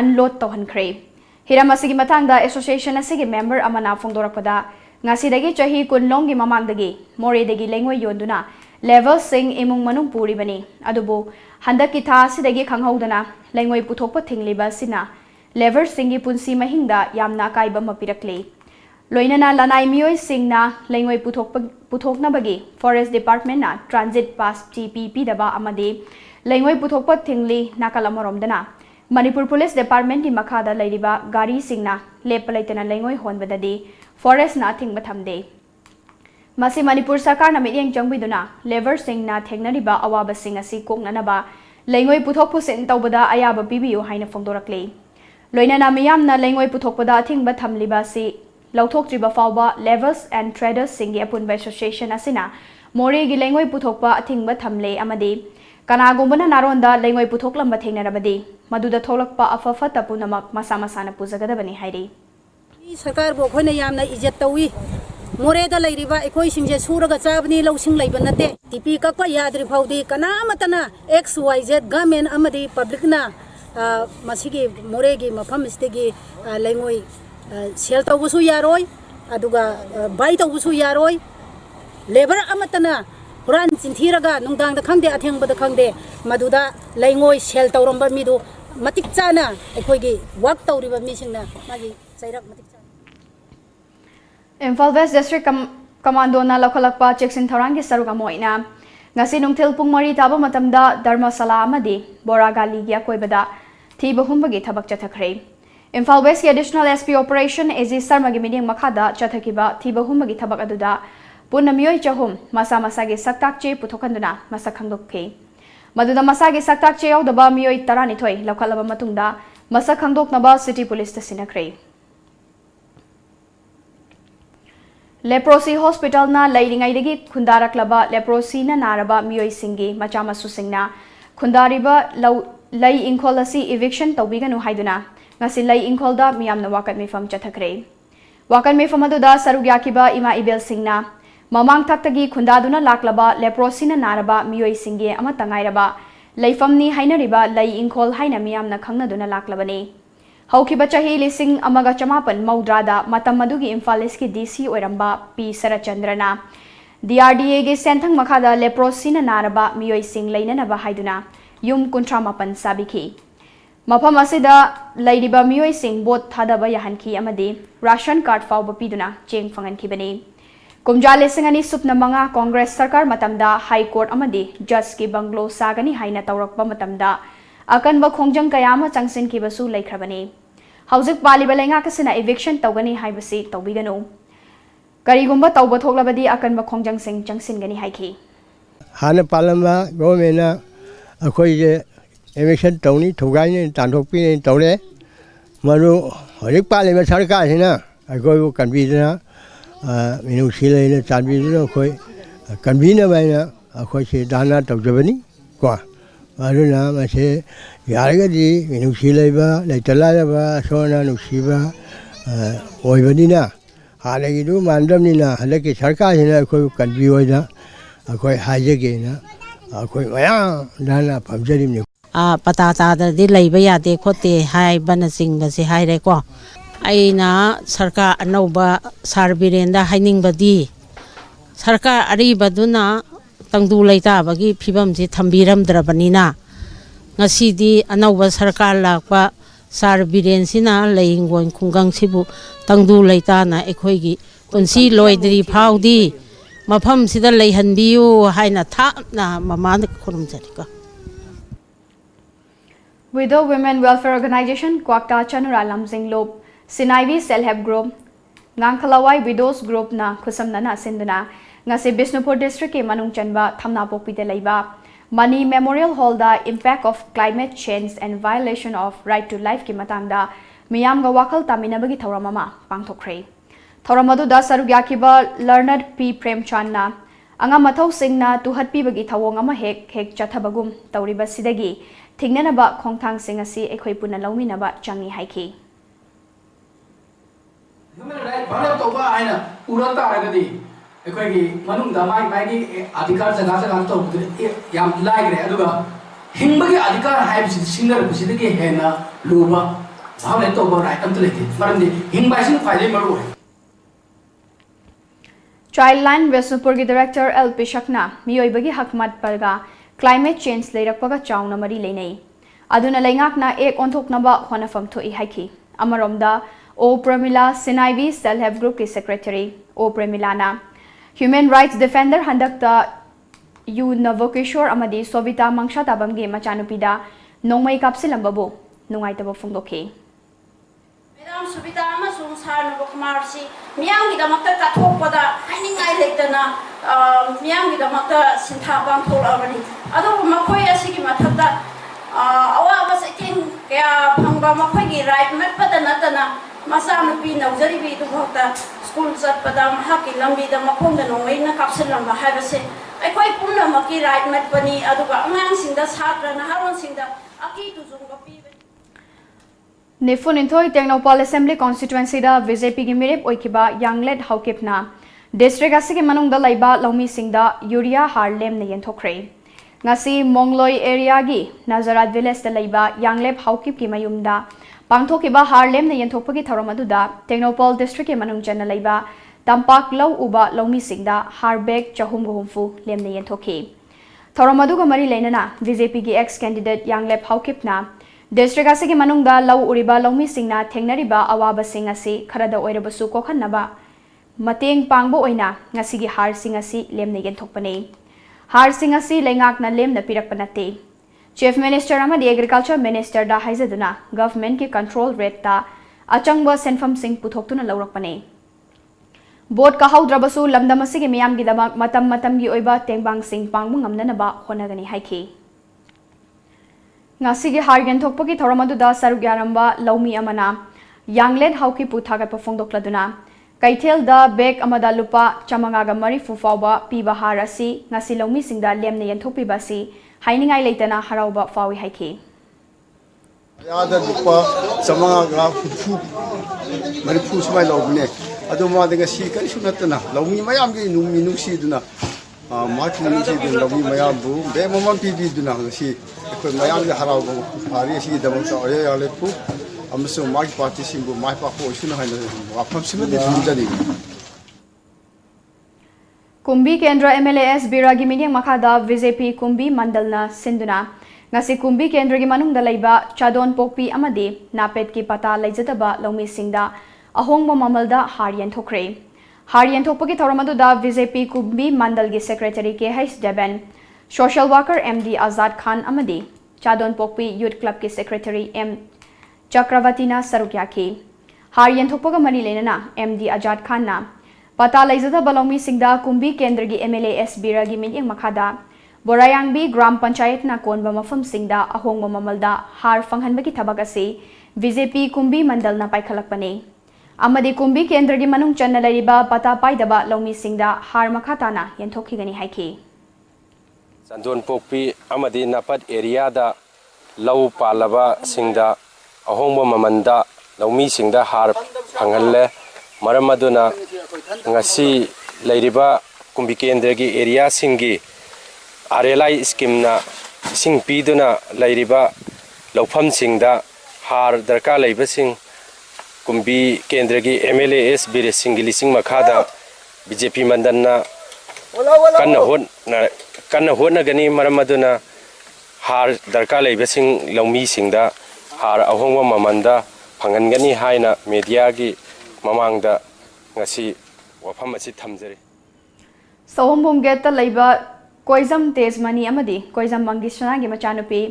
अनलोड तौहनख्रे हिरम असिगी मतंगदा एसोसिएशन असिगी मेंबर अमना फोंदोरकपदा ngasi chahi kunlong gi mamangdagi moredagi lengoi yonduna level sing imung manung puribani adubu handaki tha sidagi khanghaudana lengoi puthokpa thingliba sina lever singi punsi mahingda yamna kaiba mapirakle loinana lanai mioi singna lengoi puthokna bagi forest department na transit pass TPP daba amade lengoi puthokpa thingli nakalamoromdana manipur police department ki makhada lairiba gari singna lepalaitana lengoi honbadadi forest na thingba thamde masi manipur sarkar na midyeng changbiduna lever sing na thengnariba awaba sing asi koknanaba leingoi puthok pusin tawbada ayaba pibiu haina phongdorakle loinana miyam na leingoi puthokpada thingba thamliba si lauthoktriba fawba levels and traders singi apunba association asina more gi leingoi puthokpa thingba thamle amadi kanagumbana naronda leingoi puthoklamba thengnarabadi maduda tholakpa afafa tapunamak masa masana pujagadabani hairi सरकार बो खोने यामना इज्जत तौई मोरेदा लैरिबा एखोई सिंजे Surga चाबनी लौसिंग लैबा नते TP कक्पा याद्रि फाउदी कना मतना XYZ government अमदी पब्लिकना मसिगी मोरेगी मफम इस्तेगी लैंगोई सेल तौबसु यारोय अदुगा बाई तौबसु यारोय लेबर अमतना हुरान चिंथीरगा नुंगदांग खंगदे अथेंगबदा खंगदे मदुदा लैंगोई सेल तौरंबा मिदु मतिक चाना एखोईगी वर्क तौरिबा मिसिंगना मागी चैरक मतिक Imphal West District Commando na lokhalakpa cheksin thorang ki saruga moina ngasi nungthil pung mari taba matamda dharmasala amadi boragali gi akoibada thiba humbagi thabak chathakre Imphal West ki additional SP operation AZ Sarma gi meeting makhada chathakiba thiba humbagi thabak aduda punamioi chahum masa gi saktak che puthokanduna masa khangdokke maduda masa gi saktak che yaudaba mioi tarani thoi lokhalaba matungda masa khangdoknaba city police ta sinakre Leprosy Hospital na lairingaidagi khundaraklaba leprosy na naraba mioi singi machamasu singna khundariba lai inkhol asi eviction tawbiganu haiduna ngasi lai inkholda miyamna wakat mifam chathakre wakat mifam aduda sarugyakiba ima ibel singna mamang thaktagi khundaduna laklaba leprosy na naraba mioi singi ama tangairaba laifamni hainariba lai inkhol haina miyamna khangnaduna laklabani Haukiba chahi lising amaga chamapan maudrada matamadugi Imphal ki DC oiramba P Sarachandrana DRDA ge senthang makhada leprosy na naraba mioi sing leinanaba haiduna yum kuntramapan sabiki mafam asida lairiba mioi sing bot thadaba yahanki amadi ration card fawba piduna cheng fangankibani kumja lising ani supna manga Congress sarkar matamda High Court amadi judge ki banglo sagani haina tawrakpa matamda akanba khongjang kayama changsin kibasu laikhrabani hauzik paliba lenga kasina eviction tawgani haibasi tawbiganu ꯀꯔꯤꯒꯨꯝꯕ ꯇꯧꯕ ꯊꯣꯛꯂꯕꯗꯤ ꯑꯀꯟꯕ ꯈꯣꯡꯖꯪꯁꯤꯡ ꯆꯪꯁꯤꯟꯒꯅꯤ ꯍꯥꯏꯈꯤ꯫ ꯍꯥꯟꯅ ꯄꯥꯜꯂꯝꯕ ꯒꯣꯚꯔꯟꯃꯦꯟꯠꯅ ꯑꯩꯈꯣꯏꯁꯦ admission ꯇꯧꯅꯤ ꯊꯨꯒꯥꯏꯅꯤ ꯇꯥꯟꯊꯣꯛꯄꯤꯅꯤ ꯇꯧꯔꯦ ꯃꯗꯨ ꯍꯧꯖꯤꯛ ꯄꯥꯜꯂꯤꯕ ꯁꯔꯀꯥꯔꯁꯤꯅ ꯑꯩꯈꯣꯏꯕꯨ ꯀꯟꯕꯤꯗꯨꯅ ꯃꯤꯅꯨꯡꯁꯤ ꯂꯩꯅ ꯆꯥꯟꯕꯤꯗꯨꯅ ꯑꯩꯈꯣꯏ ꯀꯟꯕꯤꯅꯕ ꯍꯥꯏꯅ ꯑꯩꯈꯣꯏꯁꯤ ꯗꯥꯅ ꯇꯧꯖꯕꯅꯤ ꯀꯣ ꯑꯗꯨꯅ ꯃꯁꯤ ꯌꯥꯔꯒꯗꯤ ꯃꯤꯅꯨꯡꯁꯤ ꯂꯩꯕ ꯂꯩꯇ ꯂꯥꯏꯔꯕ ꯑꯁꯣꯟ ꯅꯨꯡꯁꯤꯕ ꯑꯣꯏꯕꯅꯤꯅ ꯍꯥꯟꯅꯒꯤꯗꯨ ꯃꯥꯟꯅꯗꯕꯅꯤꯅ ꯍꯟꯗꯛꯀꯤ ꯁꯔꯀꯥꯔꯁꯤꯅ ꯑꯩꯈꯣꯏꯕꯨ ꯀꯟꯕꯤꯌꯣꯅ ꯑꯩꯈꯣꯏ ꯍꯥꯏꯖꯒꯦꯅ ꯑꯩꯈꯣꯏ ꯃꯌꯥꯝꯗꯅ ꯄꯥꯝꯖꯔꯤꯕꯅꯤ꯫ ꯄꯇꯥ ꯇꯥꯗ꯭ꯔꯗꯤ ꯂꯩꯕ ꯌꯥꯗꯦ ꯈꯣꯠꯇꯦ ꯍꯥꯏꯕꯅꯆꯤꯡꯕꯁꯦ ꯍꯥꯏꯔꯦꯀꯣ ꯑꯩꯅ ꯁꯔꯀꯥꯔ ꯑꯅꯧꯕ ꯁꯥꯔ ꯕꯤꯔꯦꯟꯗ ꯍꯥꯏꯅꯤꯡꯕꯗꯤ ꯁꯔꯀꯥꯔ ꯑꯔꯤꯕꯗꯨꯅ ꯇꯪꯗꯨ ꯂꯩꯇꯥꯕꯒꯤ ꯐꯤꯕꯝꯁꯤ ꯊꯝꯕꯤꯔꯝꯗ꯭ꯔꯕꯅꯤꯅ ꯉꯁꯤꯗꯤ ꯑꯅꯧꯕ ꯁꯔꯀꯥꯔ ꯂꯥꯛꯄ ꯁꯥꯔ ꯕꯤꯔꯦꯟꯁꯤꯅ ꯂꯩ ꯍꯤꯡꯒꯣꯜ ꯈꯨꯡꯒꯪꯁꯤꯕꯨ ꯇꯪꯗꯨ ꯂꯩꯇꯥꯅ ꯑꯩꯈꯣꯏꯒꯤ ꯄꯨꯟꯁꯤ ꯂꯣꯏꯗ꯭ꯔꯤ ꯐꯥꯎꯗꯤ ꯃꯐꯝꯁꯤꯗ ꯂꯩꯍꯟꯕꯤꯌꯨ ꯍꯥꯏꯅ ꯊꯥꯞꯅ ꯃꯃꯥꯗ ꯈꯨꯔꯨꯝꯖꯔꯤꯀꯣ꯫ Widow Women Welfare Organization Kwakta Chanura Lamjinglob Sinaivi Self Help Group Ngangkhalawai Widows Group na khusamnana sinduna ngasi Bisnupur District ke manung chanba Thamnapokpi de leiba Mani Memorial Hall da Impact of Climate Change and Violation of Right to Life ki matangda miyamga wakal taminabagi thauramama pangthokre thauramadu da saruk yakiba Learned P Premchand na anga mathau singna tuhatpi bagi thawong ama hek chathabagum tauriba sidagi thingnanaba khongthang sing asi ekhoi puna lauminaba changi haiki human right violate toba aina urata aragadi ekhoi gi manungda mai gi adhikar jaga to yam laigre aduga hingbagi adhikar haibsi singar bisidagi hena luba violate toba right am tlete marandi hingbai sin faile maru Childline Bisnupur gi Director L Pishakna miyoibagi hakmat parga Climate Change leirakpaga chauna mari leinei aduna leingakna ek onthoknaba honafam thoi haiki amaromda O Pramila Sinaivi Self Help Group ki Secretary O Pramilana Human Rights Defender handakta U Navokishore amadi Sovita Mangsha tabamgi machanupida nongmai kapsilambabu nungaitaba phongdokhi Madam Sovita amasung Sar Navokmarsi miyamgi damakta kathokpada hainingai leitana miyamgi damakta sinthabang tholabani adu makhoi asigi mathakta awaba seking kya phangba makhoi gi right matpada natana masa nupi naujaribi du bhakta school chatpada mahaki lambi da makhongda nongmaina kapsilamba haibase aikoi pumna maki right matpani aduga angang singda satra naharon singda aki tujungba pi Nifun Intoi Technopol Assembly Constituency da BJP gi mirip oikiba Yanglet Haukipna District asigi manungda laiba Lomi Singda Urea Harlem na yenthokre ngasi Mongloi area gi Nazarat Village da laiba Yanglep Haukip ki mayumda pangthokiba Harlem na yenthokpagi thauramadu Technopol District ke manungjan na laiba Tampak Lau Uba Lomi Singda Harbek Chahumhumfu lem na yenthoki thauramadu ga mari leinana BJP gi ex candidate Yanglep Haukipna District asigi manungda lau uriba Lomi Singna thengnariba awaba sing asi kharada oirabasu kokhanaba mateng pangbo oina ngasigi har sing asi lemna yenthokpane har sing asi leingakna lemna pirakpanate Chief Minister amadi Agriculture Minister da haizaduna government ki control rate ta achangba senfam sing puthoktuna laurakpane Board ka haudrabasu lamdam asigi miyam gi damak matam gi oiba tengbang sing pangbu ngamnanaba honagani haiki Ngasigi hargen thokpagi thoramadu saruk yaramba Lomi amana Yanglet Hauki puthagat phongdokladuna Kaithel da bag amada lupa chamanga ga mari fufawba piba harasi ngasi Lomi singda lemne yenthokpi basi hainingai leitana harauba fawi haiki Yada lupa chamanga ga fufu mari fu sumai lobne adu ma de ngasi kai sunatna Lomi mayam gi numi nuksi duna Mati nuksi duna Lomi mayam bu be momam pibi duna ngasi ko mayam gi harauba hari si dabang sa oya yale pu amasung magi party singbu mai pa ko suna haina wafam sima de jani Kumbi Kendra MLAS Biragi Minyang Makada BJP Kumbi Mandalna Sinduna ngasi Kumbi Kendra gi manungda laiba Chadon Pokpi amadi Napet ki pata laijataba Lomi Singda ahongba mamalda Haryan Thokre Haryan Thokpagi thauramadu da BJP Kumbi Mandal gi Secretary KH Deben Social Worker MD Azad Khan amadi Chadon Pokpi Youth Club ki Secretary M Chakravatina Sarukyaki Haryan Thokpaga mari lenana MD Azad Khan na Pata laizada balongmi singda kumbi kendra gi MLA SB ragi minyeng makada Borayangbi Gram Panchayat na konba mafam singda ahongma mamalda har fanghanbagi thabak ase BJP kumbi mandal na paikhalakpane amadi kumbi kendra gi manung channa lariba pata paidaba longmi singda har makhatana yenthokigani haiki Sandon Pokpi amadi napat area da lau palaba singda ahongba mamanda longmi singda har phangalle maramaduna ngasi lairiba kumbi kendra gi area singi RLI scheme na sing piduna lairiba laufam singda har darka laiba sing kumbi kendra gi MLA SB singili sing makhada BJP mandanna kanna hotna gani maramaduna har darka laiba sing laumi singda har ahongwa mamanda phangan gani haina media gi mamangda ngasi wafam asi thamjari Sohombum geta laiba Koizam Tezmani amadi Koizam Mangishana gi machanupi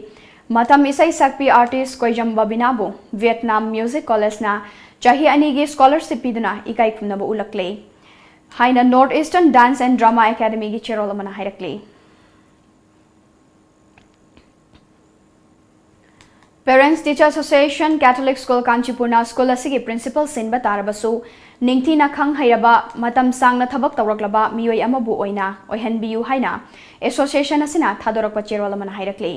matam isai sakpi artist Koizam Babinabu Vietnam Music College na chahi ani gi scholarship piduna ikai khumna bu ulakle haina North Eastern Dance and Drama Academy gi cherol amana hairakle Parents Teacher Association Catholic School Kanchipurna School asigi principal sinba tarabasu ningthina khang hairaba matam sangna thabak tawraklaba miyoi amabu oina oihanbiu haina association asina thadorakpa cherol amana hairakle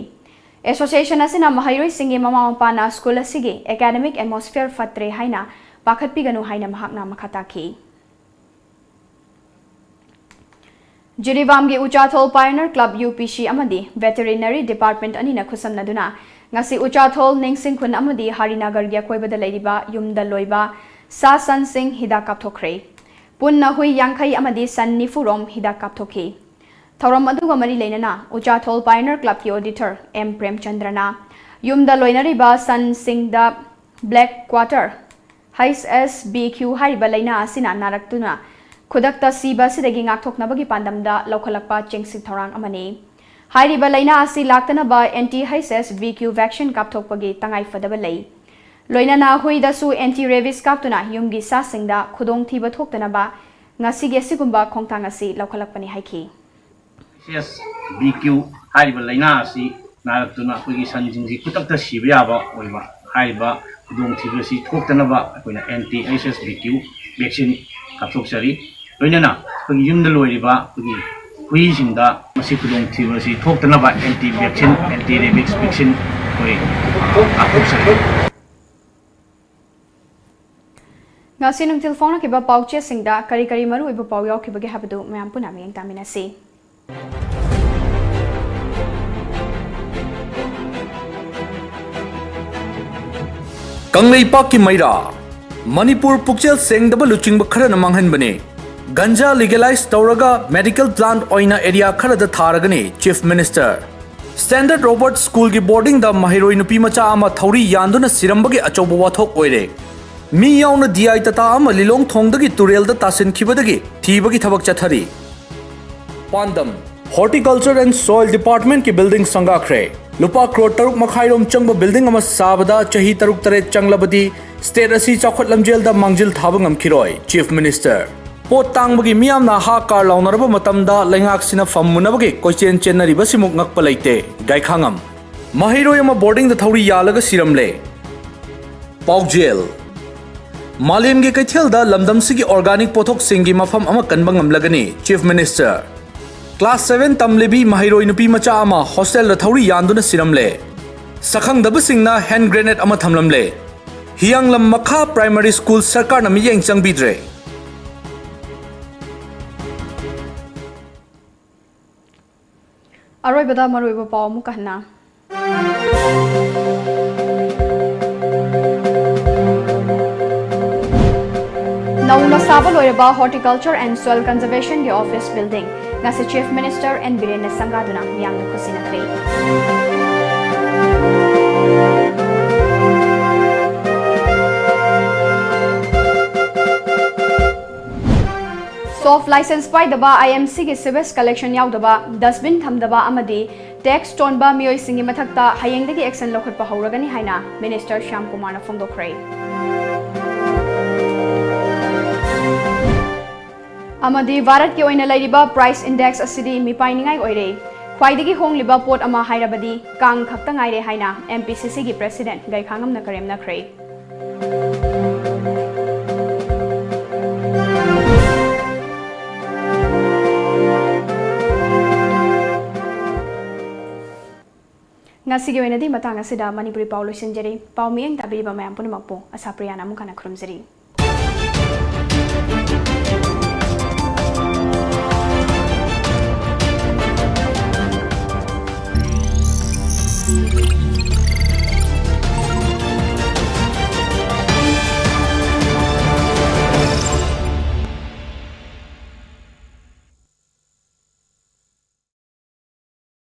association asina mahairoi singi mama mapana school asigi academic atmosphere fatre haina pakhatpiganu haina mahakna makhataki Jiribamgi Uchathol Pioneer Club UPC amadi Veterinary Department anina khusamnaduna ngasi Uchathol Ningsing Khun amadi Harinagar gi akoibada leiriba yumda loiba sa san sing hida kapthokre punna hui yangkhai amadi san nifurom hida kapthokhi thoram aduga mari leinana Uchathol Pioneer Club ki auditor M Premchandrana yumda loinariba san sing da black quarter HSBQ hariba leina asina naraktuna khudakta siba sidagi ngakthoknabagi pandamda lokhalakpa chengsing thorang amani hairiba laina asi laktana ba anti HSBQ vaccine kapthokpagi tangai fadaba lei loinana huida su anti rabies kaptuna yumgi sa singda khudong thiba thoktana ba ngasi ge sigumba khongthang asi lokhalakpani haiki HSBQ hairiba laina asi naraktuna khoi sanjingji kutakta siba ba oiba haiba khudong thiba si thoktana ba koina anti HSBQ vaccine kapthokchari loinana khoi yumda loiriba khoi huisingda masi khudong thiba si thoktana ba anti vaccine anti rabies vaccine koi kapthokchari ngasi nung telephone ki ba pauche singda kari kari maru iba pau yaw ki bagi habadu mayam puna meng tamina si Kanglei Pak ki Maira Manipur Pukchel Sengdaba Luching Bakara Namanghan Bane Ganja legalized Tauraga medical plant oina area Karada Tharagani Chief Minister Standard Robert School ki boarding da Mahiroi Nupi Macha ama Thauri Yanduna Sirambagi Achoba Wathok Oire Mi yauna DI tata ama Lilong Thongdagi Turel da Tasin Kibadagi Thibagi Thabak Chathari Pandam Horticulture and Soil Department ki building Sangakre Lupa crore Taruk Makhairom Changba building ama Sabada Chahi Taruk Tare Changlabadi State asi Chakhot Lamjel da Mangjil Thabangam Kiroi Chief Minister Pot Tangbagi Miam na ha kar launaraba matamda Lengak sina Famunabagi Kochen Chenari Basimuk Nakpalaite Gaikhangam Mahiroyama boarding the Thauri Yalaga Siramle Pau Jail Malim gi Kaithilda Lamdam Sigi Organic Pothok Singi Mafam Ama Kanbangam Lagani Chief Minister Class 7 Tamlebi Mahiroi Nupi Macha Ama Hostel the Thauri Yanduna Siramle Sakhang Dabasingna hand grenade Ama Thamlamle Hianglam Makha Primary School Sarkar na Miyang Changbidre Aroi bada maroi ba pau mu kahna Nauna saba loiraba Horticulture and Soil Conservation the office building ngasi Chief Minister and Birene Sangaduna miyang kusinakre Soft license by daba IMC gi sewage collection yaudaba dustbin thamdaba amadi tax tonba miyoi singi mathakta hayengdagi action lokhatpa hauragani haina Minister Shyam Kumar na phongdokre अमदी Bharat के ओइना लैरिबा price index असिदी मिपाइनिंगाई ओइरे ख्वाइदगी होंगलिबा pot अमा हाइरबदी Kong खक्ता ngaire haina MPCC gi president gaikangam na karem na khrei ngasigi oina di matang asida Manipuri Paul Loisinjari Paul mieng tabiriba mayam punamakpo ASHAPRIYA namu kana khurumjari